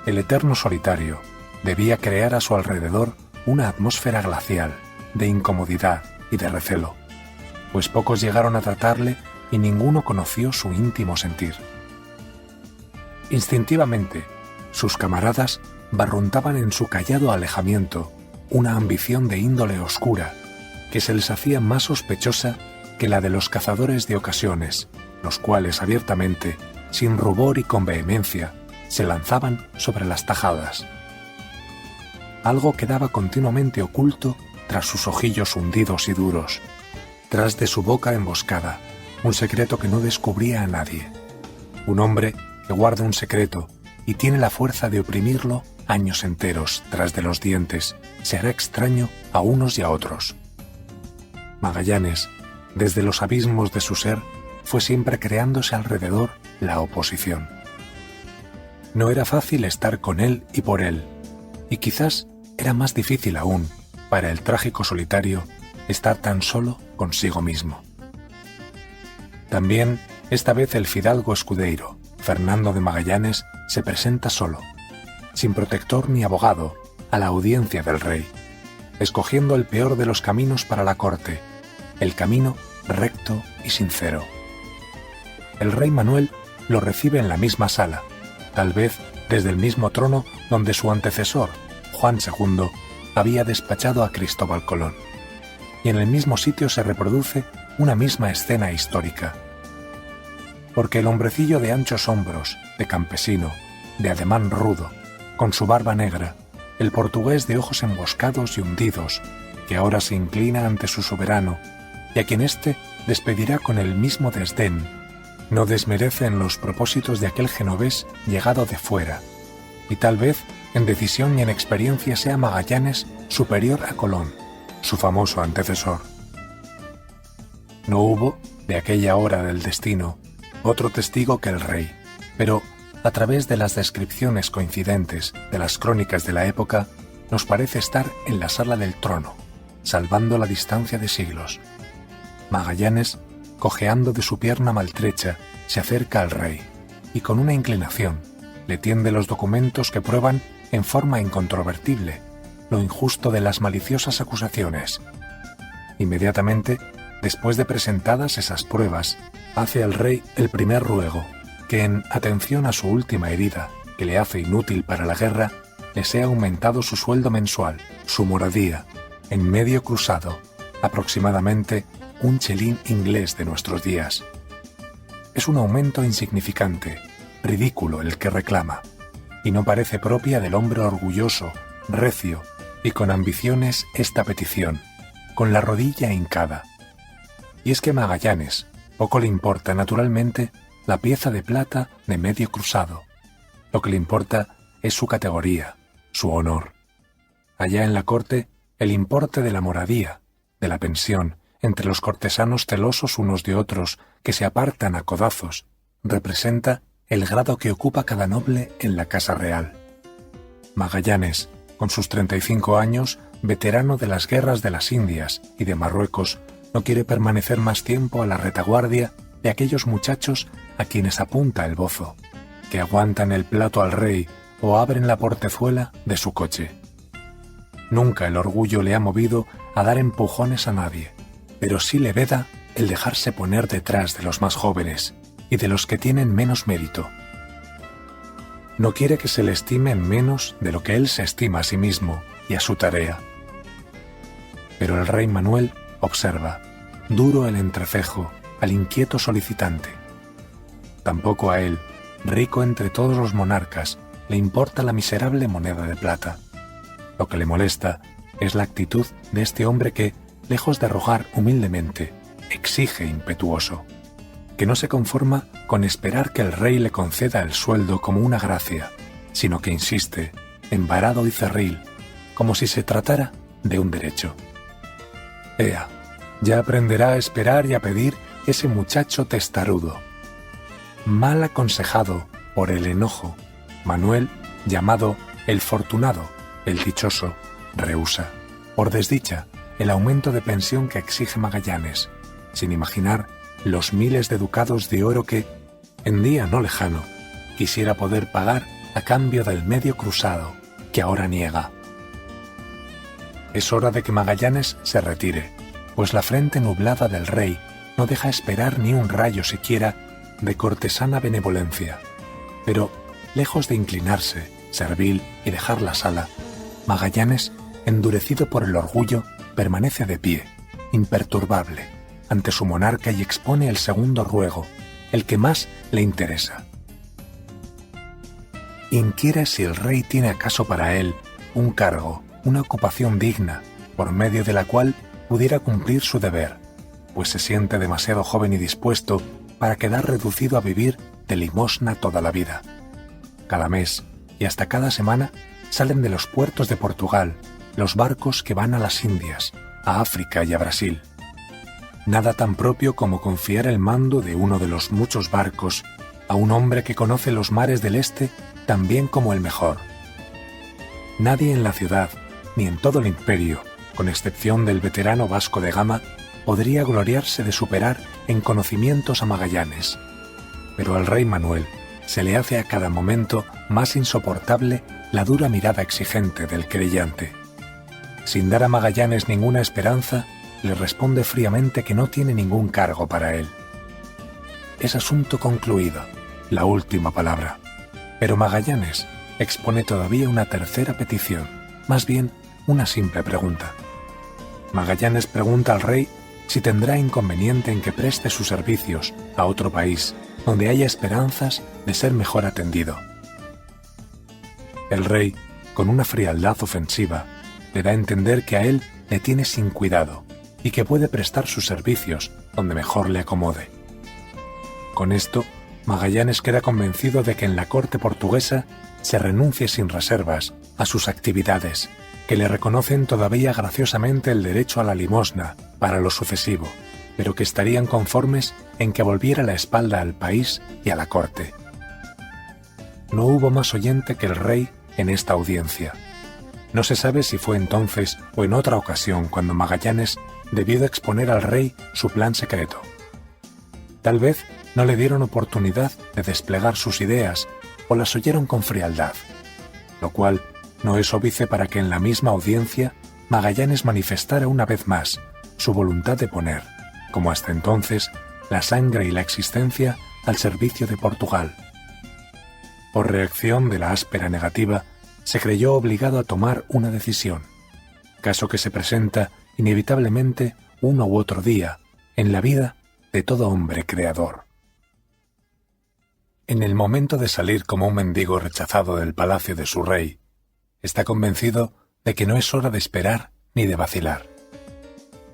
El eterno solitario debía crear a su alrededor una atmósfera glacial, de incomodidad y de recelo, pues pocos llegaron a tratarle y ninguno conoció su íntimo sentir. Instintivamente, sus camaradas barruntaban en su callado alejamiento una ambición de índole oscura que se les hacía más sospechosa que la de los cazadores de ocasiones, los cuales abiertamente, sin rubor y con vehemencia, se lanzaban sobre las tajadas. Algo quedaba continuamente oculto tras sus ojillos hundidos y duros, tras de su boca emboscada, un secreto que no descubría a nadie. Un hombre que guarda un secreto y tiene la fuerza de oprimirlo años enteros tras de los dientes, se hará extraño a unos y a otros. Magallanes, desde los abismos de su ser, fue siempre creándose alrededor la oposición. No era fácil estar con él y por él, y quizás era más difícil aún, para el trágico solitario, estar tan solo consigo mismo. También, esta vez el fidalgo escudeiro, Fernando de Magallanes, se presenta solo, sin protector ni abogado, a la audiencia del rey, escogiendo el peor de los caminos para la corte, el camino recto y sincero. El rey Manuel lo recibe en la misma sala, tal vez desde el mismo trono donde su antecesor, Juan II, había despachado a Cristóbal Colón, y en el mismo sitio se reproduce una misma escena histórica. Porque el hombrecillo de anchos hombros, de campesino, de ademán rudo, con su barba negra, el portugués de ojos emboscados y hundidos, que ahora se inclina ante su soberano, y a quien éste despedirá con el mismo desdén, no desmerece en los propósitos de aquel genovés llegado de fuera, y tal vez en decisión y en experiencia sea Magallanes superior a Colón, su famoso antecesor. No hubo, de aquella hora del destino, otro testigo que el rey, pero a través de las descripciones coincidentes de las crónicas de la época, nos parece estar en la sala del trono, salvando la distancia de siglos. Magallanes, cojeando de su pierna maltrecha, se acerca al rey y con una inclinación le tiende los documentos que prueban en forma incontrovertible lo injusto de las maliciosas acusaciones. Inmediatamente, después de presentadas esas pruebas, hace al rey el primer ruego, que en atención a su última herida, que le hace inútil para la guerra, le sea aumentado su sueldo mensual, su moradía, en medio cruzado, aproximadamente un chelín inglés de nuestros días. Es un aumento insignificante, ridículo el que reclama, y no parece propia del hombre orgulloso, recio y con ambiciones esta petición, con la rodilla hincada. Y es que Magallanes poco le importa naturalmente la pieza de plata de medio cruzado. Lo que le importa es su categoría, su honor. Allá en la corte, el importe de la moradía, de la pensión, entre los cortesanos celosos unos de otros que se apartan a codazos, representa el grado que ocupa cada noble en la casa real. Magallanes, con sus 35 años, veterano de las guerras de las Indias y de Marruecos, no quiere permanecer más tiempo a la retaguardia de aquellos muchachos a quienes apunta el bozo, que aguantan el plato al rey o abren la portezuela de su coche. Nunca el orgullo le ha movido a dar empujones a nadie, pero sí le veda el dejarse poner detrás de los más jóvenes y de los que tienen menos mérito. No quiere que se le estime en menos de lo que él se estima a sí mismo y a su tarea. Pero el rey Manuel observa, duro el entrecejo, al inquieto solicitante. Tampoco a él, rico entre todos los monarcas, le importa la miserable moneda de plata. Lo que le molesta es la actitud de este hombre que, lejos de rogar humildemente, exige impetuoso, que no se conforma con esperar que el rey le conceda el sueldo como una gracia, sino que insiste, embarado y cerril, como si se tratara de un derecho. Ea, ya aprenderá a esperar y a pedir ese muchacho testarudo. Mal aconsejado por el enojo, Manuel, llamado el Fortunado, el Dichoso, rehúsa, por desdicha, el aumento de pensión que exige Magallanes, sin imaginar los miles de ducados de oro que, en día no lejano, quisiera poder pagar a cambio del medio cruzado que ahora niega. Es hora de que Magallanes se retire, pues la frente nublada del rey no deja esperar ni un rayo siquiera de cortesana benevolencia. Pero, lejos de inclinarse, servil y dejar la sala, Magallanes, endurecido por el orgullo, permanece de pie, imperturbable, ante su monarca y expone el segundo ruego, el que más le interesa. Inquiere si el rey tiene acaso para él un cargo, una ocupación digna, por medio de la cual pudiera cumplir su deber, pues se siente demasiado joven y dispuesto para quedar reducido a vivir de limosna toda la vida. Cada mes y hasta cada semana salen de los puertos de Portugal los barcos que van a las Indias, a África y a Brasil. Nada tan propio como confiar el mando de uno de los muchos barcos a un hombre que conoce los mares del este tan bien como el mejor. Nadie en la ciudad, ni en todo el imperio, con excepción del veterano Vasco de Gama, podría gloriarse de superar en conocimientos a Magallanes. Pero al rey Manuel se le hace a cada momento más insoportable la dura mirada exigente del creyente. Sin dar a Magallanes ninguna esperanza, le responde fríamente que no tiene ningún cargo para él. Es asunto concluido, la última palabra. Pero Magallanes expone todavía una tercera petición, más bien una simple pregunta. Magallanes pregunta al rey si tendrá inconveniente en que preste sus servicios a otro país donde haya esperanzas de ser mejor atendido. El rey, con una frialdad ofensiva, le da a entender que a él le tiene sin cuidado y que puede prestar sus servicios donde mejor le acomode. Con esto, Magallanes queda convencido de que en la corte portuguesa se renuncie sin reservas a sus actividades, que le reconocen todavía graciosamente el derecho a la limosna para lo sucesivo, pero que estarían conformes en que volviera la espalda al país y a la corte. No hubo más oyente que el rey en esta audiencia. No se sabe si fue entonces o en otra ocasión cuando Magallanes debió de exponer al rey su plan secreto. Tal vez no le dieron oportunidad de desplegar sus ideas o las oyeron con frialdad, lo cual no es óbice para que en la misma audiencia Magallanes manifestara una vez más su voluntad de poner, como hasta entonces, la sangre y la existencia al servicio de Portugal. Por reacción de la áspera negativa, se creyó obligado a tomar una decisión, caso que se presenta inevitablemente uno u otro día en la vida de todo hombre creador. En el momento de salir como un mendigo rechazado del palacio de su rey, está convencido de que no es hora de esperar ni de vacilar.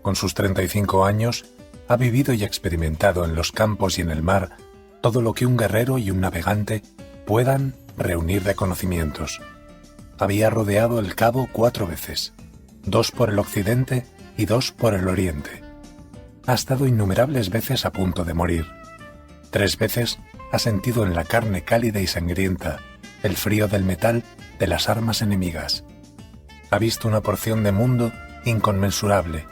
Con sus 35 años, ha vivido y experimentado en los campos y en el mar todo lo que un guerrero y un navegante puedan reunir de conocimientos. Había rodeado el Cabo 4 veces, 2 por el occidente y 2 por el oriente. Ha estado innumerables veces a punto de morir. 3 veces ha sentido en la carne cálida y sangrienta el frío del metal de las armas enemigas. Ha visto una porción de mundo inconmensurable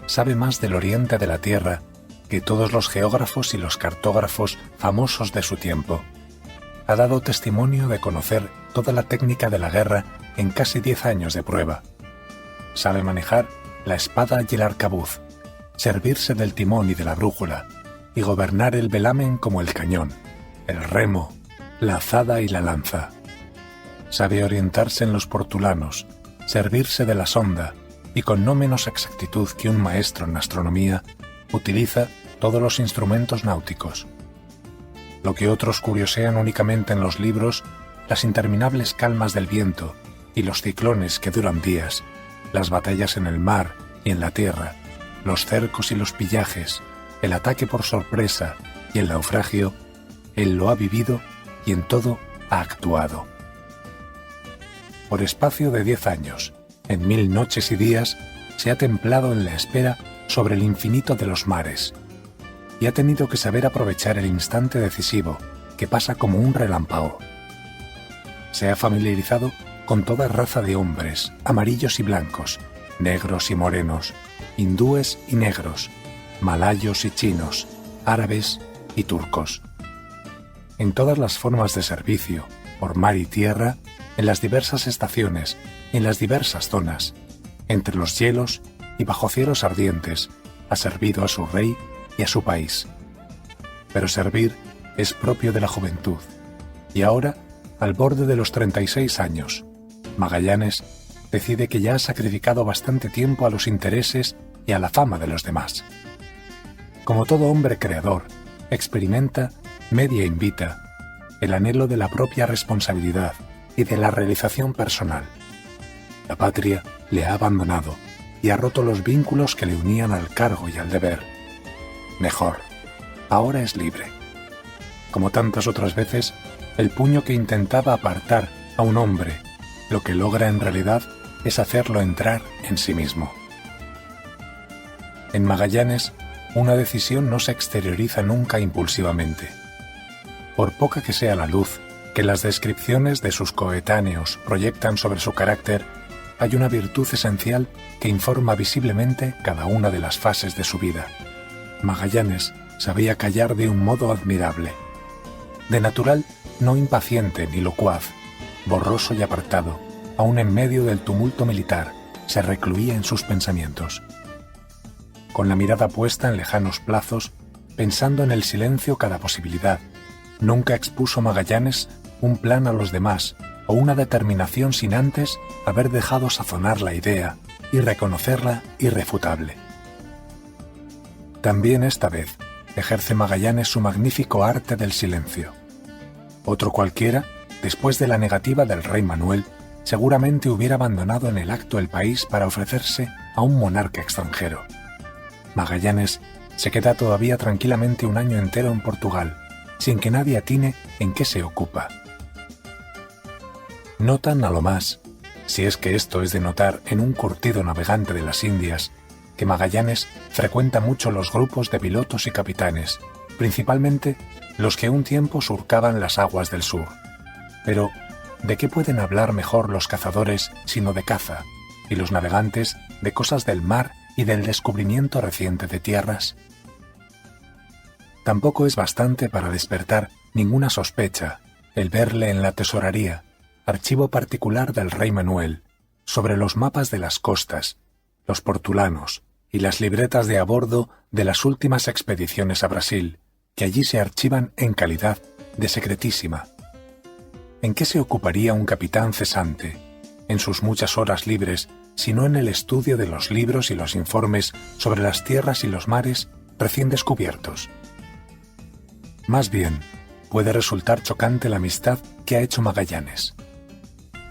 sabe más del oriente de la Tierra que todos los geógrafos y los cartógrafos famosos de su tiempo. Ha dado testimonio de conocer toda la técnica de la guerra en casi 10 años de prueba. Sabe manejar la espada y el arcabuz, servirse del timón y de la brújula, y gobernar el velamen como el cañón, el remo, la azada y la lanza. Sabe orientarse en los portulanos, servirse de la sonda, y con no menos exactitud que un maestro en astronomía, utiliza todos los instrumentos náuticos. Lo que otros curiosean únicamente en los libros, las interminables calmas del viento y los ciclones que duran días, las batallas en el mar y en la tierra, los cercos y los pillajes, el ataque por sorpresa y el naufragio, él lo ha vivido y en todo ha actuado. Por espacio de 10 años, en 1000 noches y días, se ha templado en la espera sobre el infinito de los mares, y ha tenido que saber aprovechar el instante decisivo que pasa como un relámpago. Se ha familiarizado con toda raza de hombres, amarillos y blancos, negros y morenos, hindúes y negros, malayos y chinos, árabes y turcos. En todas las formas de servicio, por mar y tierra, en las diversas estaciones, en las diversas zonas, entre los hielos y bajo cielos ardientes, ha servido a su rey y a su país. Pero servir es propio de la juventud, y ahora, al borde de los 36 años, Magallanes decide que ya ha sacrificado bastante tiempo a los intereses y a la fama de los demás. Como todo hombre creador, experimenta, media e invita, el anhelo de la propia responsabilidad y de la realización personal. La patria le ha abandonado y ha roto los vínculos que le unían al cargo y al deber. Mejor, ahora es libre. Como tantas otras veces, el puño que intentaba apartar a un hombre, lo que logra en realidad es hacerlo entrar en sí mismo. En Magallanes, una decisión no se exterioriza nunca impulsivamente. Por poca que sea la luz que las descripciones de sus coetáneos proyectan sobre su carácter, hay una virtud esencial que informa visiblemente cada una de las fases de su vida. Magallanes sabía callar de un modo admirable. De natural, no impaciente ni locuaz, borroso y apartado, aun en medio del tumulto militar, se recluía en sus pensamientos. Con la mirada puesta en lejanos plazos, pensando en el silencio cada posibilidad, nunca expuso Magallanes un plan a los demás o una determinación sin antes haber dejado sazonar la idea y reconocerla irrefutable. También esta vez ejerce Magallanes su magnífico arte del silencio. Otro cualquiera, después de la negativa del rey Manuel, seguramente hubiera abandonado en el acto el país para ofrecerse a un monarca extranjero. Magallanes se queda todavía tranquilamente un año entero en Portugal, sin que nadie atine en qué se ocupa. Notan a lo más, si es que esto es de notar en un curtido navegante de las Indias, que Magallanes frecuenta mucho los grupos de pilotos y capitanes, principalmente los que un tiempo surcaban las aguas del sur. Pero, ¿de qué pueden hablar mejor los cazadores sino de caza, y los navegantes de cosas del mar y del descubrimiento reciente de tierras? Tampoco es bastante para despertar ninguna sospecha el verle en la tesorería, archivo particular del rey Manuel, sobre los mapas de las costas, los portulanos y las libretas de a bordo de las últimas expediciones a Brasil, que allí se archivan en calidad de secretísima. ¿En qué se ocuparía un capitán cesante, en sus muchas horas libres, sino en el estudio de los libros y los informes sobre las tierras y los mares recién descubiertos? Más bien, puede resultar chocante la amistad que ha hecho Magallanes.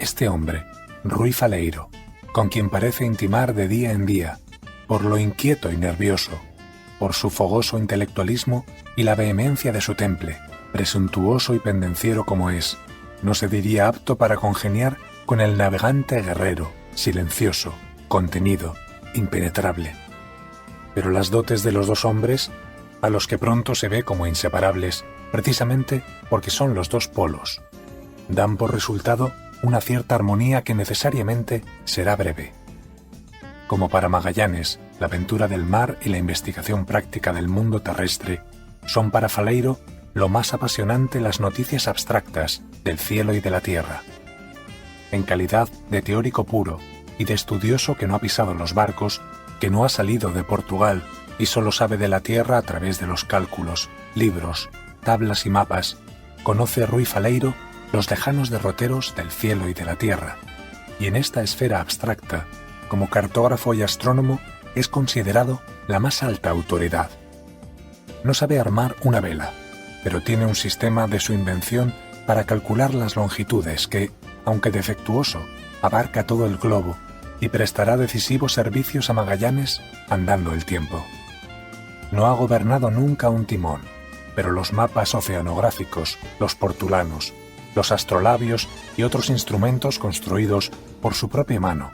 Este hombre, Ruy Faleiro, con quien parece intimar de día en día, por lo inquieto y nervioso, por su fogoso intelectualismo y la vehemencia de su temple, presuntuoso y pendenciero como es, no se diría apto para congeniar con el navegante guerrero, silencioso, contenido, impenetrable. Pero las dotes de los dos hombres, a los que pronto se ve como inseparables, precisamente porque son los dos polos, dan por resultado una cierta armonía que necesariamente será breve. Como para Magallanes, la aventura del mar y la investigación práctica del mundo terrestre son para Faleiro lo más apasionante las noticias abstractas del cielo y de la tierra. En calidad de teórico puro y de estudioso que no ha pisado los barcos, que no ha salido de Portugal y solo sabe de la tierra a través de los cálculos, libros, tablas y mapas, conoce Rui Faleiro los lejanos derroteros del cielo y de la tierra, y en esta esfera abstracta, como cartógrafo y astrónomo, es considerado la más alta autoridad. No sabe armar una vela, pero tiene un sistema de su invención para calcular las longitudes que, aunque defectuoso, abarca todo el globo y prestará decisivos servicios a Magallanes andando el tiempo. No ha gobernado nunca un timón, pero los mapas oceanográficos, los portulanos, los astrolabios y otros instrumentos construidos por su propia mano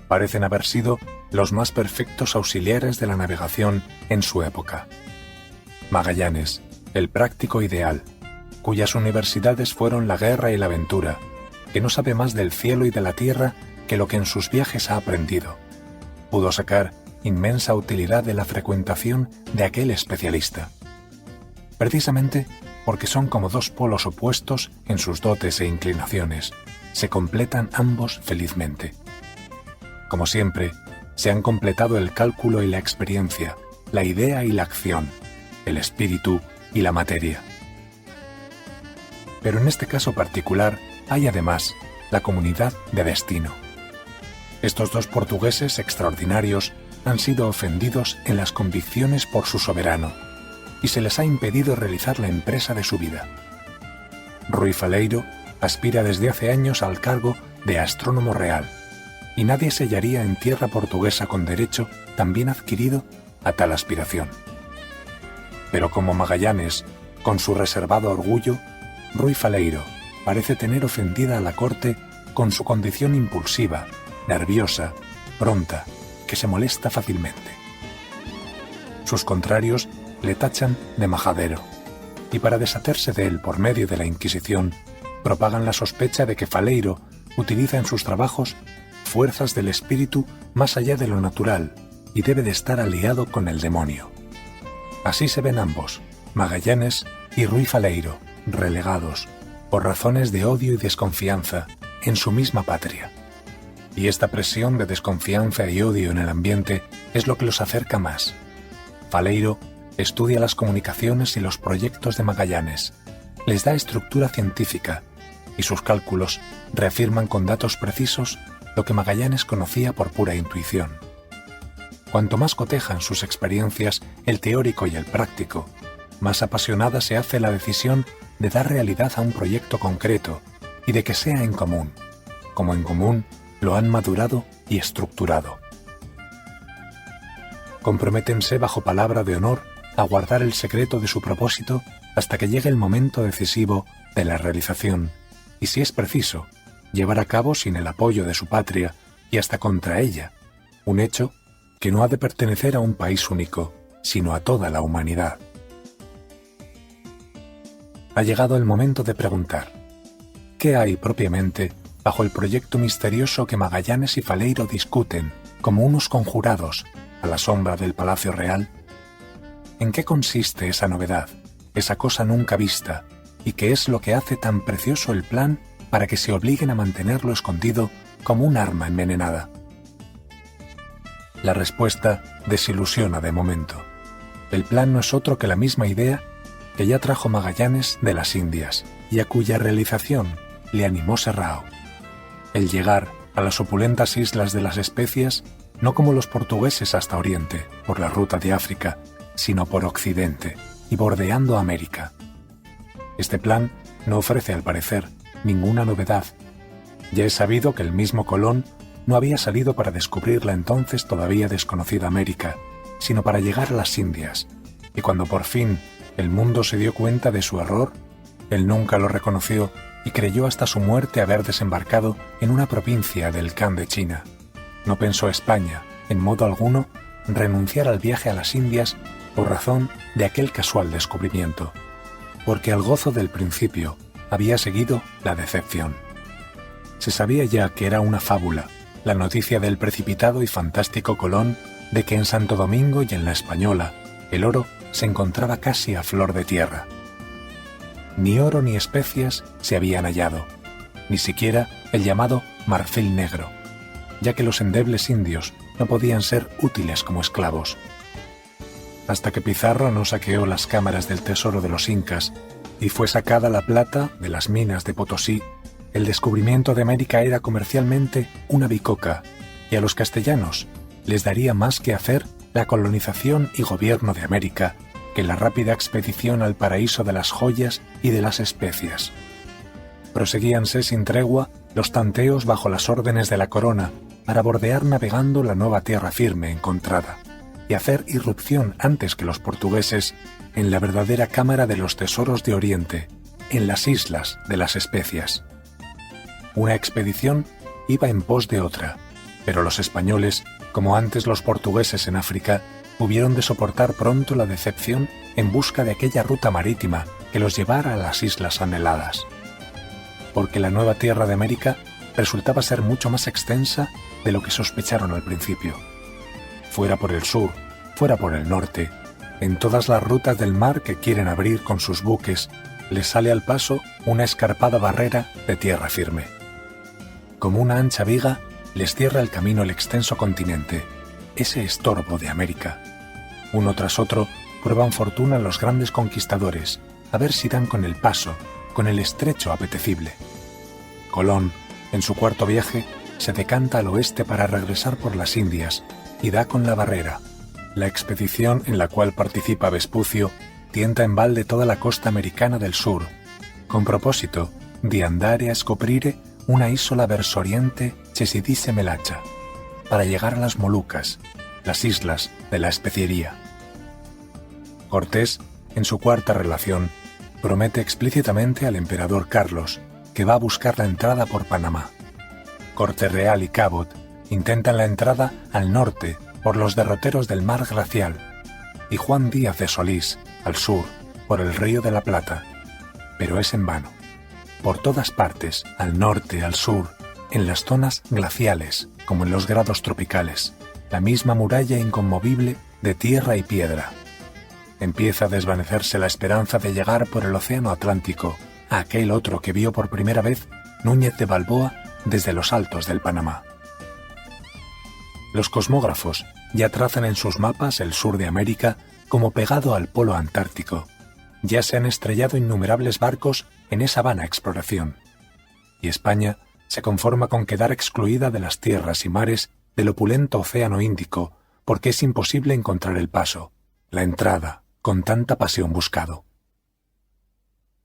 parecen haber sido los más perfectos auxiliares de la navegación en su época. Magallanes, el práctico ideal, cuyas universidades fueron la guerra y la aventura, que no sabe más del cielo y de la tierra que lo que en sus viajes ha aprendido, pudo sacar inmensa utilidad de la frecuentación de aquel especialista. Precisamente porque son como dos polos opuestos en sus dotes e inclinaciones, se completan ambos felizmente. Como siempre, se han completado el cálculo y la experiencia, la idea y la acción, el espíritu y la materia. Pero en este caso particular hay además la comunidad de destino. Estos dos portugueses extraordinarios han sido ofendidos en las convicciones por su soberano, y se les ha impedido realizar la empresa de su vida. Rui Faleiro aspira desde hace años al cargo de astrónomo real, y nadie se hallaría en tierra portuguesa con derecho tan bien adquirido a tal aspiración. Pero como Magallanes, con su reservado orgullo, Rui Faleiro parece tener ofendida a la corte con su condición impulsiva, nerviosa, pronta, que se molesta fácilmente. Sus contrarios le tachan de majadero, y para deshacerse de él por medio de la Inquisición, propagan la sospecha de que Faleiro utiliza en sus trabajos fuerzas del espíritu más allá de lo natural y debe de estar aliado con el demonio. Así se ven ambos, Magallanes y Rui Faleiro, relegados, por razones de odio y desconfianza, en su misma patria. Y esta presión de desconfianza y odio en el ambiente es lo que los acerca más. Faleiro estudia las comunicaciones y los proyectos de Magallanes, les da estructura científica, y sus cálculos reafirman con datos precisos lo que Magallanes conocía por pura intuición. Cuanto más cotejan sus experiencias el teórico y el práctico, más apasionada se hace la decisión de dar realidad a un proyecto concreto y de que sea en común, como en común lo han madurado y estructurado. Comprométense bajo palabra de honor a guardar el secreto de su propósito hasta que llegue el momento decisivo de la realización, y si es preciso, llevar a cabo sin el apoyo de su patria y hasta contra ella, un hecho que no ha de pertenecer a un país único, sino a toda la humanidad. Ha llegado el momento de preguntar, ¿qué hay propiamente bajo el proyecto misterioso que Magallanes y Faleiro discuten como unos conjurados a la sombra del Palacio Real? ¿En qué consiste esa novedad, esa cosa nunca vista, y qué es lo que hace tan precioso el plan para que se obliguen a mantenerlo escondido como un arma envenenada? La respuesta desilusiona de momento. El plan no es otro que la misma idea que ya trajo Magallanes de las Indias y a cuya realización le animó Serrao. El llegar a las opulentas islas de las Especias no como los portugueses hasta Oriente, por la ruta de África, sino por Occidente y bordeando América. Este plan no ofrece, al parecer, ninguna novedad. Ya es sabido que el mismo Colón no había salido para descubrir la entonces todavía desconocida América, sino para llegar a las Indias, y cuando por fin el mundo se dio cuenta de su error, él nunca lo reconoció y creyó hasta su muerte haber desembarcado en una provincia del Khan de China. No pensó España, en modo alguno, renunciar al viaje a las Indias por razón de aquel casual descubrimiento, porque al gozo del principio había seguido la decepción. Se sabía ya que era una fábula, la noticia del precipitado y fantástico Colón de que en Santo Domingo y en la Española el oro se encontraba casi a flor de tierra. Ni oro ni especias se habían hallado, ni siquiera el llamado marfil negro, ya que los endebles indios no podían ser útiles como esclavos. Hasta que Pizarro no saqueó las cámaras del tesoro de los incas y fue sacada la plata de las minas de Potosí, el descubrimiento de América era comercialmente una bicoca, y a los castellanos les daría más que hacer la colonización y gobierno de América que la rápida expedición al paraíso de las joyas y de las especias. Proseguíanse sin tregua los tanteos bajo las órdenes de la corona para bordear navegando la nueva tierra firme encontrada y hacer irrupción antes que los portugueses en la verdadera cámara de los tesoros de Oriente, en las islas de las especias. Una expedición iba en pos de otra, pero los españoles, como antes los portugueses en África, hubieron de soportar pronto la decepción en busca de aquella ruta marítima que los llevara a las islas anheladas. Porque la nueva tierra de América resultaba ser mucho más extensa de lo que sospecharon al principio. Fuera por el sur, fuera por el norte, en todas las rutas del mar que quieren abrir con sus buques, les sale al paso una escarpada barrera de tierra firme. Como una ancha viga, les cierra el camino el extenso continente, ese estorbo de América. Uno tras otro prueban fortuna los grandes conquistadores, a ver si dan con el paso, con el estrecho apetecible. Colón, en su cuarto viaje, se decanta al oeste para regresar por las Indias y da con la barrera. La expedición en la cual participa Vespucio tienta en balde toda la costa americana del sur, con propósito de andare a scoprire una isola verso oriente che si dice Melacha, para llegar a las Molucas, las islas de la especiería. Cortés, en su cuarta relación, promete explícitamente al emperador Carlos que va a buscar la entrada por Panamá. Corte-Real y Cabot intentan la entrada al norte por los derroteros del Mar Glacial, y Juan Díaz de Solís, al sur, por el Río de la Plata, pero es en vano. Por todas partes, al norte, al sur, en las zonas glaciales, como en los grados tropicales, la misma muralla inconmovible de tierra y piedra. Empieza a desvanecerse la esperanza de llegar por el océano Atlántico a aquel otro que vio por primera vez Núñez de Balboa desde los altos del Panamá. Los cosmógrafos ya trazan en sus mapas el sur de América como pegado al polo antártico. Ya se han estrellado innumerables barcos en esa vana exploración. Y España se conforma con quedar excluida de las tierras y mares del opulento océano Índico porque es imposible encontrar el paso, la entrada, con tanta pasión buscado.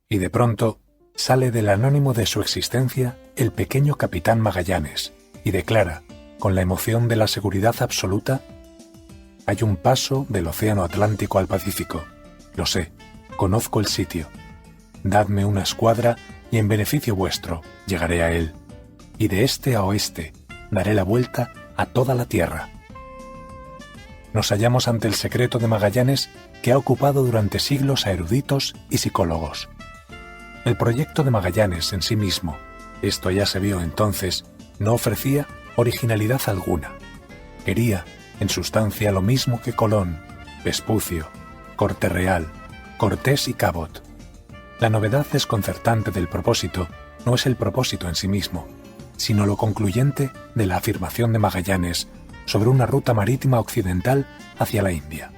Y de pronto sale del anónimo de su existencia el pequeño capitán Magallanes y declara, con la emoción de la seguridad absoluta: hay un paso del océano Atlántico al Pacífico. Lo sé, conozco el sitio. Dadme una escuadra y en beneficio vuestro llegaré a él. Y de este a oeste daré la vuelta a toda la tierra. Nos hallamos ante el secreto de Magallanes que ha ocupado durante siglos a eruditos y psicólogos. El proyecto de Magallanes en sí mismo, esto ya se vio entonces, no ofrecía originalidad alguna. Quería, en sustancia, lo mismo que Colón, Vespucio, Corte-Real, Cortés y Cabot. La novedad desconcertante del propósito no es el propósito en sí mismo, sino lo concluyente de la afirmación de Magallanes sobre una ruta marítima occidental hacia la India.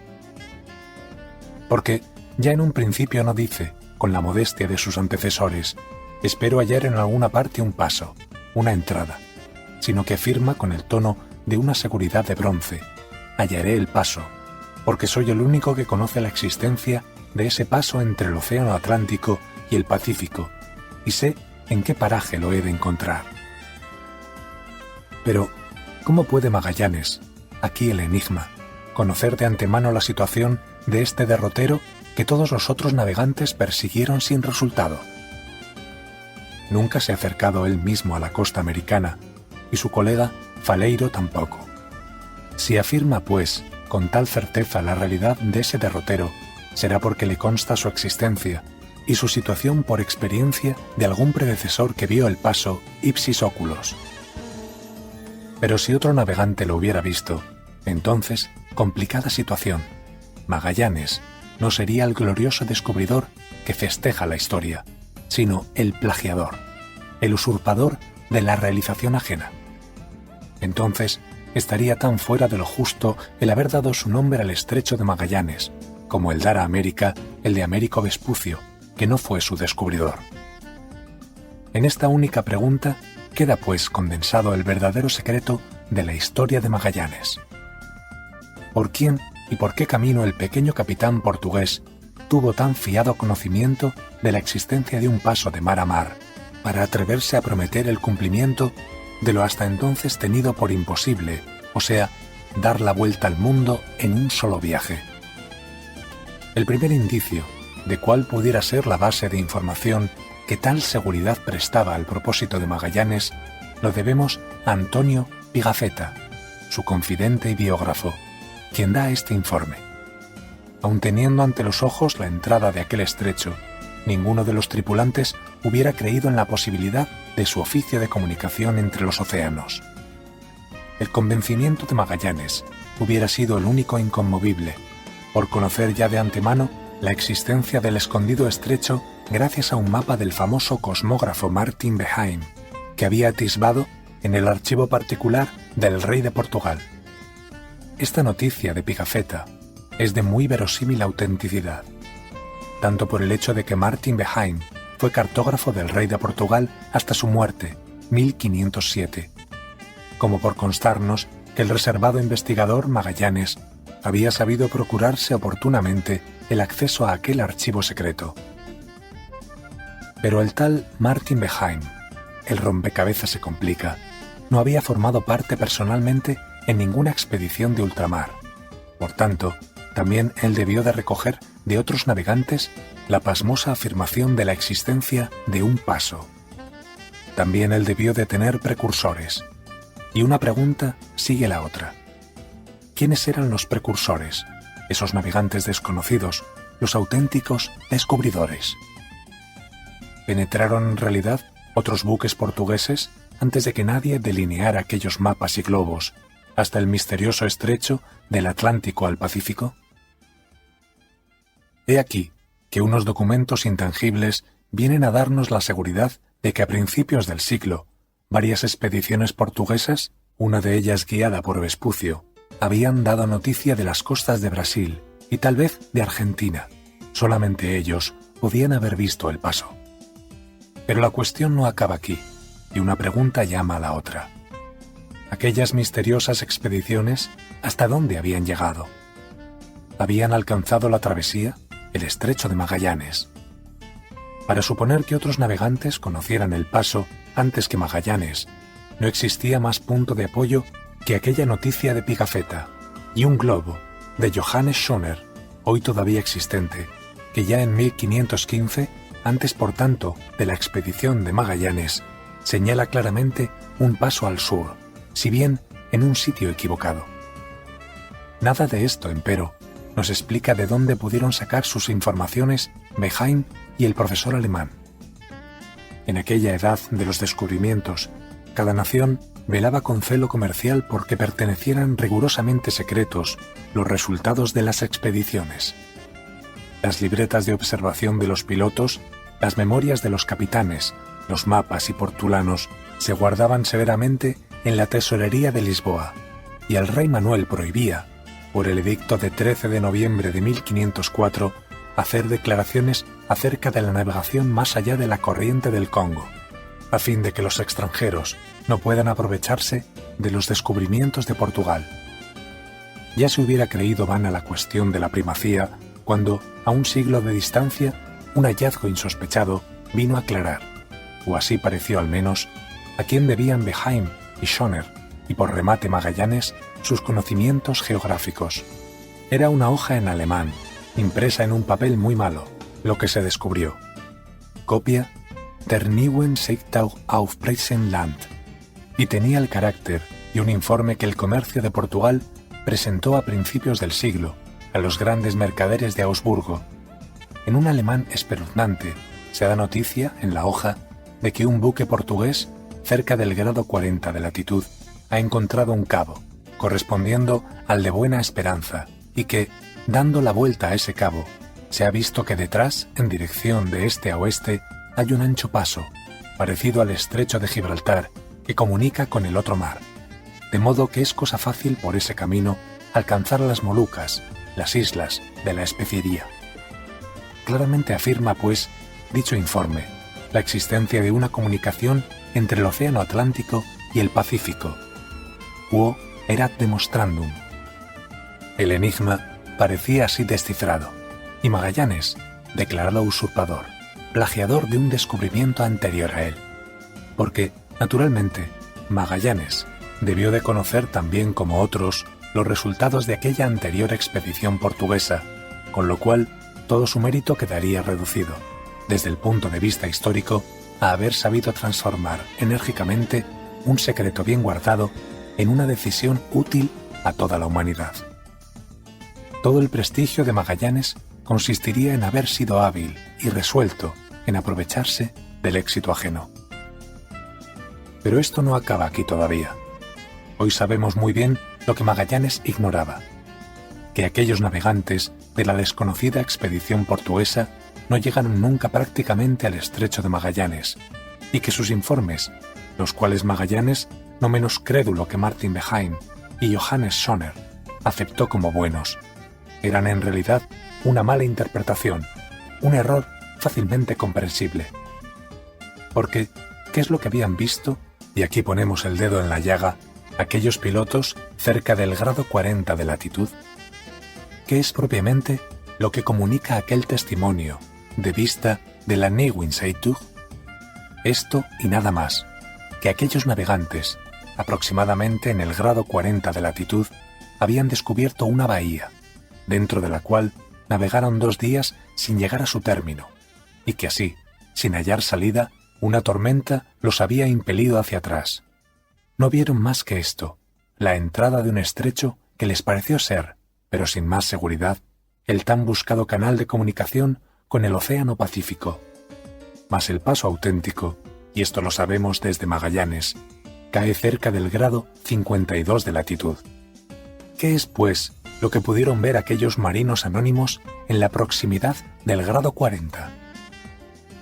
Porque ya en un principio no dice, con la modestia de sus antecesores, espero hallar en alguna parte un paso, una entrada, sino que afirma con el tono de una seguridad de bronce: hallaré el paso, porque soy el único que conoce la existencia de ese paso entre el océano Atlántico y el Pacífico, y sé en qué paraje lo he de encontrar. Pero, ¿cómo puede Magallanes, aquí el enigma, conocer de antemano la situación de este derrotero que todos los otros navegantes persiguieron sin resultado? Nunca se ha acercado él mismo a la costa americana, y su colega Faleiro tampoco. Si afirma, pues, con tal certeza la realidad de ese derrotero, será porque le consta su existencia y su situación por experiencia de algún predecesor que vio el paso ipsis oculos. Pero si otro navegante lo hubiera visto, entonces, complicada situación. Magallanes no sería el glorioso descubridor que festeja la historia, sino el plagiador, el usurpador de la realización ajena. Entonces, estaría tan fuera de lo justo el haber dado su nombre al estrecho de Magallanes, como el dar a América el de Américo Vespucio, que no fue su descubridor. En esta única pregunta queda pues condensado el verdadero secreto de la historia de Magallanes. ¿Por quién y por qué camino el pequeño capitán portugués tuvo tan fiado conocimiento de la existencia de un paso de mar a mar para atreverse a prometer el cumplimiento de lo hasta entonces tenido por imposible, o sea, dar la vuelta al mundo en un solo viaje? El primer indicio de cuál pudiera ser la base de información que tal seguridad prestaba al propósito de Magallanes lo debemos a Antonio Pigafetta, su confidente y biógrafo, quien da este informe. Aun teniendo ante los ojos la entrada de aquel estrecho, ninguno de los tripulantes hubiera creído en la posibilidad de su oficio de comunicación entre los océanos. El convencimiento de Magallanes hubiera sido el único inconmovible, por conocer ya de antemano la existencia del escondido estrecho gracias a un mapa del famoso cosmógrafo Martin Behaim, que había atisbado en el archivo particular del rey de Portugal. Esta noticia de Pigafetta es de muy verosímil autenticidad, tanto por el hecho de que Martin Behaim fue cartógrafo del rey de Portugal hasta su muerte, 1507, como por constarnos que el reservado investigador Magallanes había sabido procurarse oportunamente el acceso a aquel archivo secreto. Pero el tal Martin Behaim, el rompecabezas se complica, no había formado parte personalmente en ninguna expedición de ultramar. Por tanto, también él debió de recoger de otros navegantes la pasmosa afirmación de la existencia de un paso. También él debió de tener precursores. Y una pregunta sigue la otra. ¿Quiénes eran los precursores, esos navegantes desconocidos, los auténticos descubridores? ¿Penetraron en realidad otros buques portugueses antes de que nadie delineara aquellos mapas y globos hasta el misterioso estrecho del Atlántico al Pacífico? He aquí que unos documentos intangibles vienen a darnos la seguridad de que a principios del siglo, varias expediciones portuguesas, una de ellas guiada por Vespucio, habían dado noticia de las costas de Brasil y tal vez de Argentina. Solamente ellos podían haber visto el paso. Pero la cuestión no acaba aquí, y una pregunta llama a la otra. Aquellas misteriosas expediciones, ¿hasta dónde habían llegado? ¿Habían alcanzado la travesía, el estrecho de Magallanes? Para suponer que otros navegantes conocieran el paso antes que Magallanes, no existía más punto de apoyo que aquella noticia de Pigafetta y un globo de Johannes Schoner, hoy todavía existente, que ya en 1515, antes por tanto de la expedición de Magallanes, señala claramente un paso al sur, si bien en un sitio equivocado. Nada de esto, empero, nos explica de dónde pudieron sacar sus informaciones Behaim y el profesor alemán. En aquella edad de los descubrimientos, cada nación velaba con celo comercial porque pertenecieran rigurosamente secretos los resultados de las expediciones. Las libretas de observación de los pilotos, las memorias de los capitanes, los mapas y portulanos se guardaban severamente en la tesorería de Lisboa, y el rey Manuel prohibía, por el edicto de 13 de noviembre de 1504, hacer declaraciones acerca de la navegación más allá de la corriente del Congo, a fin de que los extranjeros no puedan aprovecharse de los descubrimientos de Portugal. Ya se hubiera creído vana la cuestión de la primacía cuando, a un siglo de distancia, un hallazgo insospechado vino a aclarar, o así pareció al menos, a quién debían Behaim y Schoner, y por remate Magallanes, sus conocimientos geográficos. Era una hoja en alemán, impresa en un papel muy malo, lo que se descubrió. Copia Der Neuen Zeitung auf Preisenland, y tenía el carácter de un informe que el comercio de Portugal presentó a principios del siglo a los grandes mercaderes de Augsburgo. En un alemán espeluznante se da noticia en la hoja de que un buque portugués cerca del grado 40 de latitud ha encontrado un cabo, correspondiendo al de Buena Esperanza, y que, dando la vuelta a ese cabo, se ha visto que detrás, en dirección de este a oeste, hay un ancho paso, parecido al estrecho de Gibraltar, que comunica con el otro mar, de modo que es cosa fácil por ese camino alcanzar las Molucas, las islas de la especiería. Claramente afirma, pues, dicho informe, la existencia de una comunicación entre el Océano Atlántico y el Pacífico. Quo erat demonstrandum. El enigma parecía así descifrado, y Magallanes, declarado usurpador, plagiador de un descubrimiento anterior a él. Porque, naturalmente, Magallanes debió de conocer también como otros los resultados de aquella anterior expedición portuguesa, con lo cual todo su mérito quedaría reducido, desde el punto de vista histórico, a haber sabido transformar enérgicamente un secreto bien guardado en una decisión útil a toda la humanidad. Todo el prestigio de Magallanes consistiría en haber sido hábil y resuelto en aprovecharse del éxito ajeno. Pero esto no acaba aquí todavía. Hoy sabemos muy bien lo que Magallanes ignoraba, que aquellos navegantes de la desconocida expedición portuguesa no llegaron nunca prácticamente al estrecho de Magallanes, y que sus informes, los cuales Magallanes, no menos crédulo que Martin Behaim y Johannes Schoner, aceptó como buenos, eran en realidad una mala interpretación, un error fácilmente comprensible. Porque, ¿qué es lo que habían visto? Y aquí ponemos el dedo en la llaga, aquellos pilotos cerca del grado 40 de latitud. ¿Qué es propiamente lo que comunica aquel testimonio de vista de la Neuwied-Zeitung? Esto y nada más, que aquellos navegantes, aproximadamente en el grado 40 de latitud, habían descubierto una bahía, dentro de la cual navegaron 2 días sin llegar a su término, y que así, sin hallar salida, una tormenta los había impelido hacia atrás. No vieron más que esto, la entrada de un estrecho que les pareció ser, pero sin más seguridad, el tan buscado canal de comunicación con el Océano Pacífico. Mas el paso auténtico, y esto lo sabemos desde Magallanes, cae cerca del grado 52 de latitud. ¿Qué es, pues, lo que pudieron ver aquellos marinos anónimos en la proximidad del grado 40?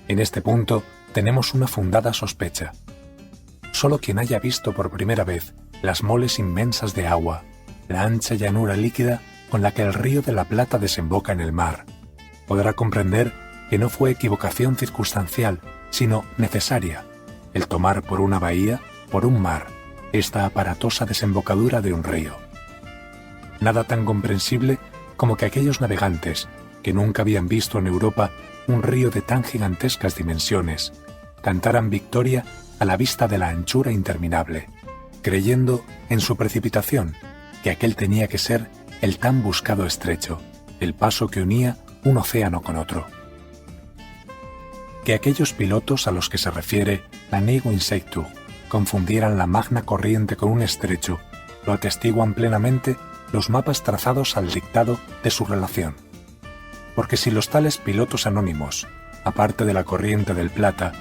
En este punto tenemos una fundada sospecha. Solo quien haya visto por primera vez las moles inmensas de agua, la ancha llanura líquida con la que el río de la Plata desemboca en el mar, podrá comprender que no fue equivocación circunstancial, sino necesaria, el tomar por una bahía, por un mar, esta aparatosa desembocadura de un río. Nada tan comprensible como que aquellos navegantes, que nunca habían visto en Europa un río de tan gigantescas dimensiones, cantaran victoria a la vista de la anchura interminable, creyendo en su precipitación que aquel tenía que ser el tan buscado estrecho, el paso que unía un océano con otro. Que aquellos pilotos a los que se refiere la Neuwied-Zeitung confundieran la magna corriente con un estrecho, lo atestiguan plenamente los mapas trazados al dictado de su relación. Porque si los tales pilotos anónimos, aparte de la corriente del Plata,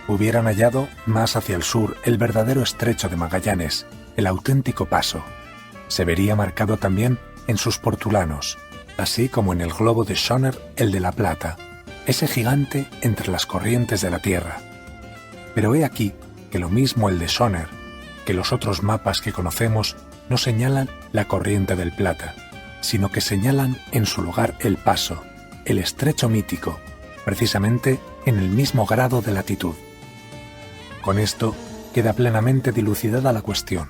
hubieran hallado más hacia el sur el verdadero estrecho de Magallanes, el auténtico paso, se vería marcado también en sus portulanos, así como en el globo de Schoner el de la Plata, ese gigante entre las corrientes de la Tierra. Pero he aquí que lo mismo el de Schoner, que los otros mapas que conocemos no señalan la corriente del Plata, sino que señalan en su lugar el paso, el estrecho mítico, precisamente en el mismo grado de latitud. Con esto queda plenamente dilucidada la cuestión.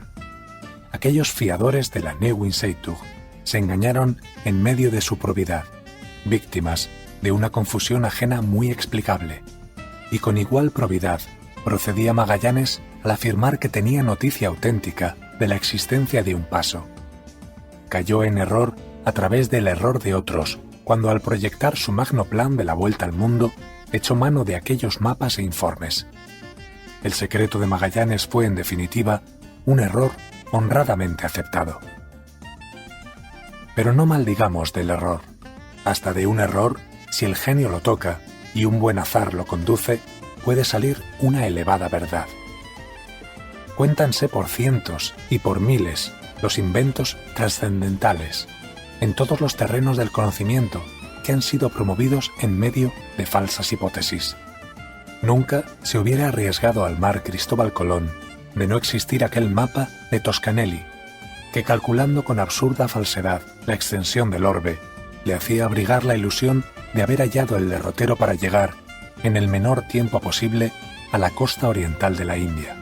Aquellos fiadores de la Neuwied-Zeitung se engañaron en medio de su probidad, víctimas de una confusión ajena muy explicable, y con igual probidad procedía Magallanes al afirmar que tenía noticia auténtica de la existencia de un paso. Cayó en error a través del error de otros, cuando al proyectar su magno plan de la vuelta al mundo, echó mano de aquellos mapas e informes. El secreto de Magallanes fue, en definitiva, un error honradamente aceptado. Pero no maldigamos del error. Hasta de un error, si el genio lo toca y un buen azar lo conduce, puede salir una elevada verdad. cuéntanse por cientos y por miles los inventos trascendentales en todos los terrenos del conocimiento que han sido promovidos en medio de falsas hipótesis. Nunca se hubiera arriesgado al mar Cristóbal Colón de no existir aquel mapa de Toscanelli, que calculando con absurda falsedad la extensión del orbe, le hacía abrigar la ilusión de haber hallado el derrotero para llegar, en el menor tiempo posible, a la costa oriental de la India.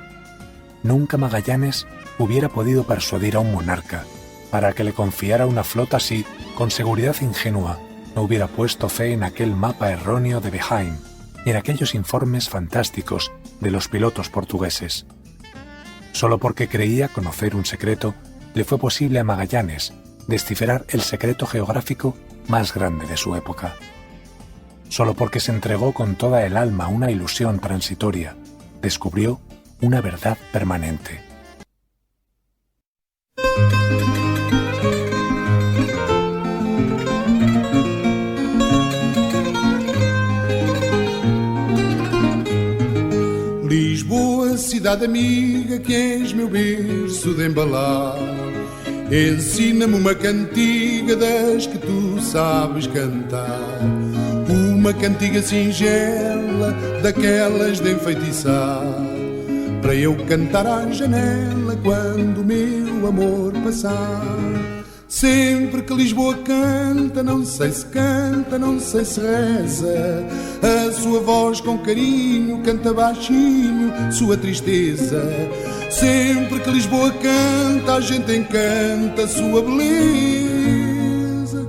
Nunca Magallanes hubiera podido persuadir a un monarca para que le confiara una flota si, con seguridad ingenua, no hubiera puesto fe en aquel mapa erróneo de Behaim y en aquellos informes fantásticos de los pilotos portugueses. Solo porque creía conocer un secreto, le fue posible a Magallanes descifrar el secreto geográfico más grande de su época. Solo porque se entregó con toda el alma a una ilusión transitoria, descubrió una verdad permanente.
Lisboa, cidade amiga, que és meu berço de embalar, ensina-me uma cantiga das que tu sabes cantar, uma cantiga singela, daquelas de enfeitiçar, para eu cantar à janela quando o meu amor passar. Sempre que Lisboa canta, não sei se canta, não sei se reza, a sua voz com carinho canta baixinho sua tristeza. Sempre que Lisboa canta, a gente encanta sua beleza,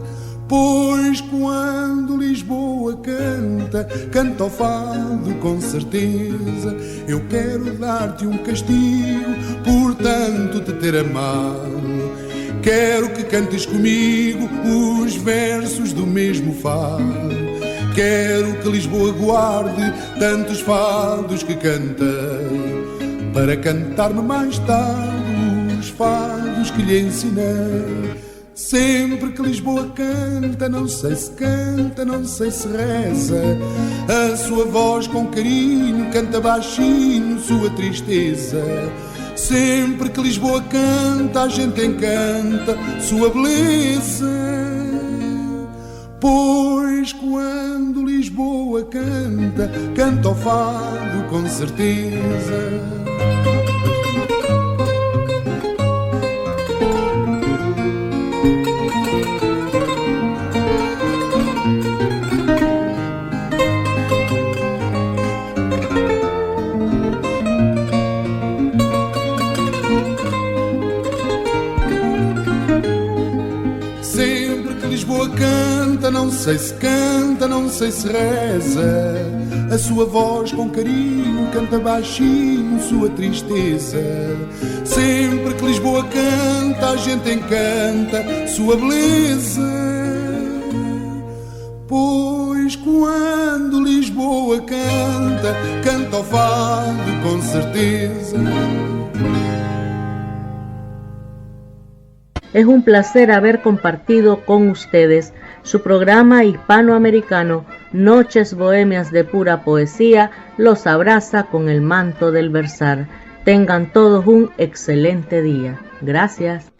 pois quando Lisboa canta, canta o fado com certeza. Eu quero dar-te um castigo por tanto te ter amado. Quero que cantes comigo os versos do mesmo fado. Quero que Lisboa guarde tantos fados que cantei, para cantar-me mais tarde os fados que lhe ensinei. Sempre que Lisboa canta, não sei se canta, não sei se reza, a sua voz com carinho canta baixinho sua tristeza. Sempre que Lisboa canta, a gente encanta sua beleza, pois quando Lisboa canta, canta o fado com certeza. Não sei se canta, não sei se reza, a sua voz com carinho canta baixinho sua tristeza. Sempre que Lisboa canta, a gente encanta sua beleza, pois quando Lisboa canta, canta o fado com certeza.
Es un placer haber compartido con ustedes su programa hispanoamericano Noches Bohemias de Pura Poesía. Los abraza con el manto del versar. Tengan todos un excelente día. Gracias.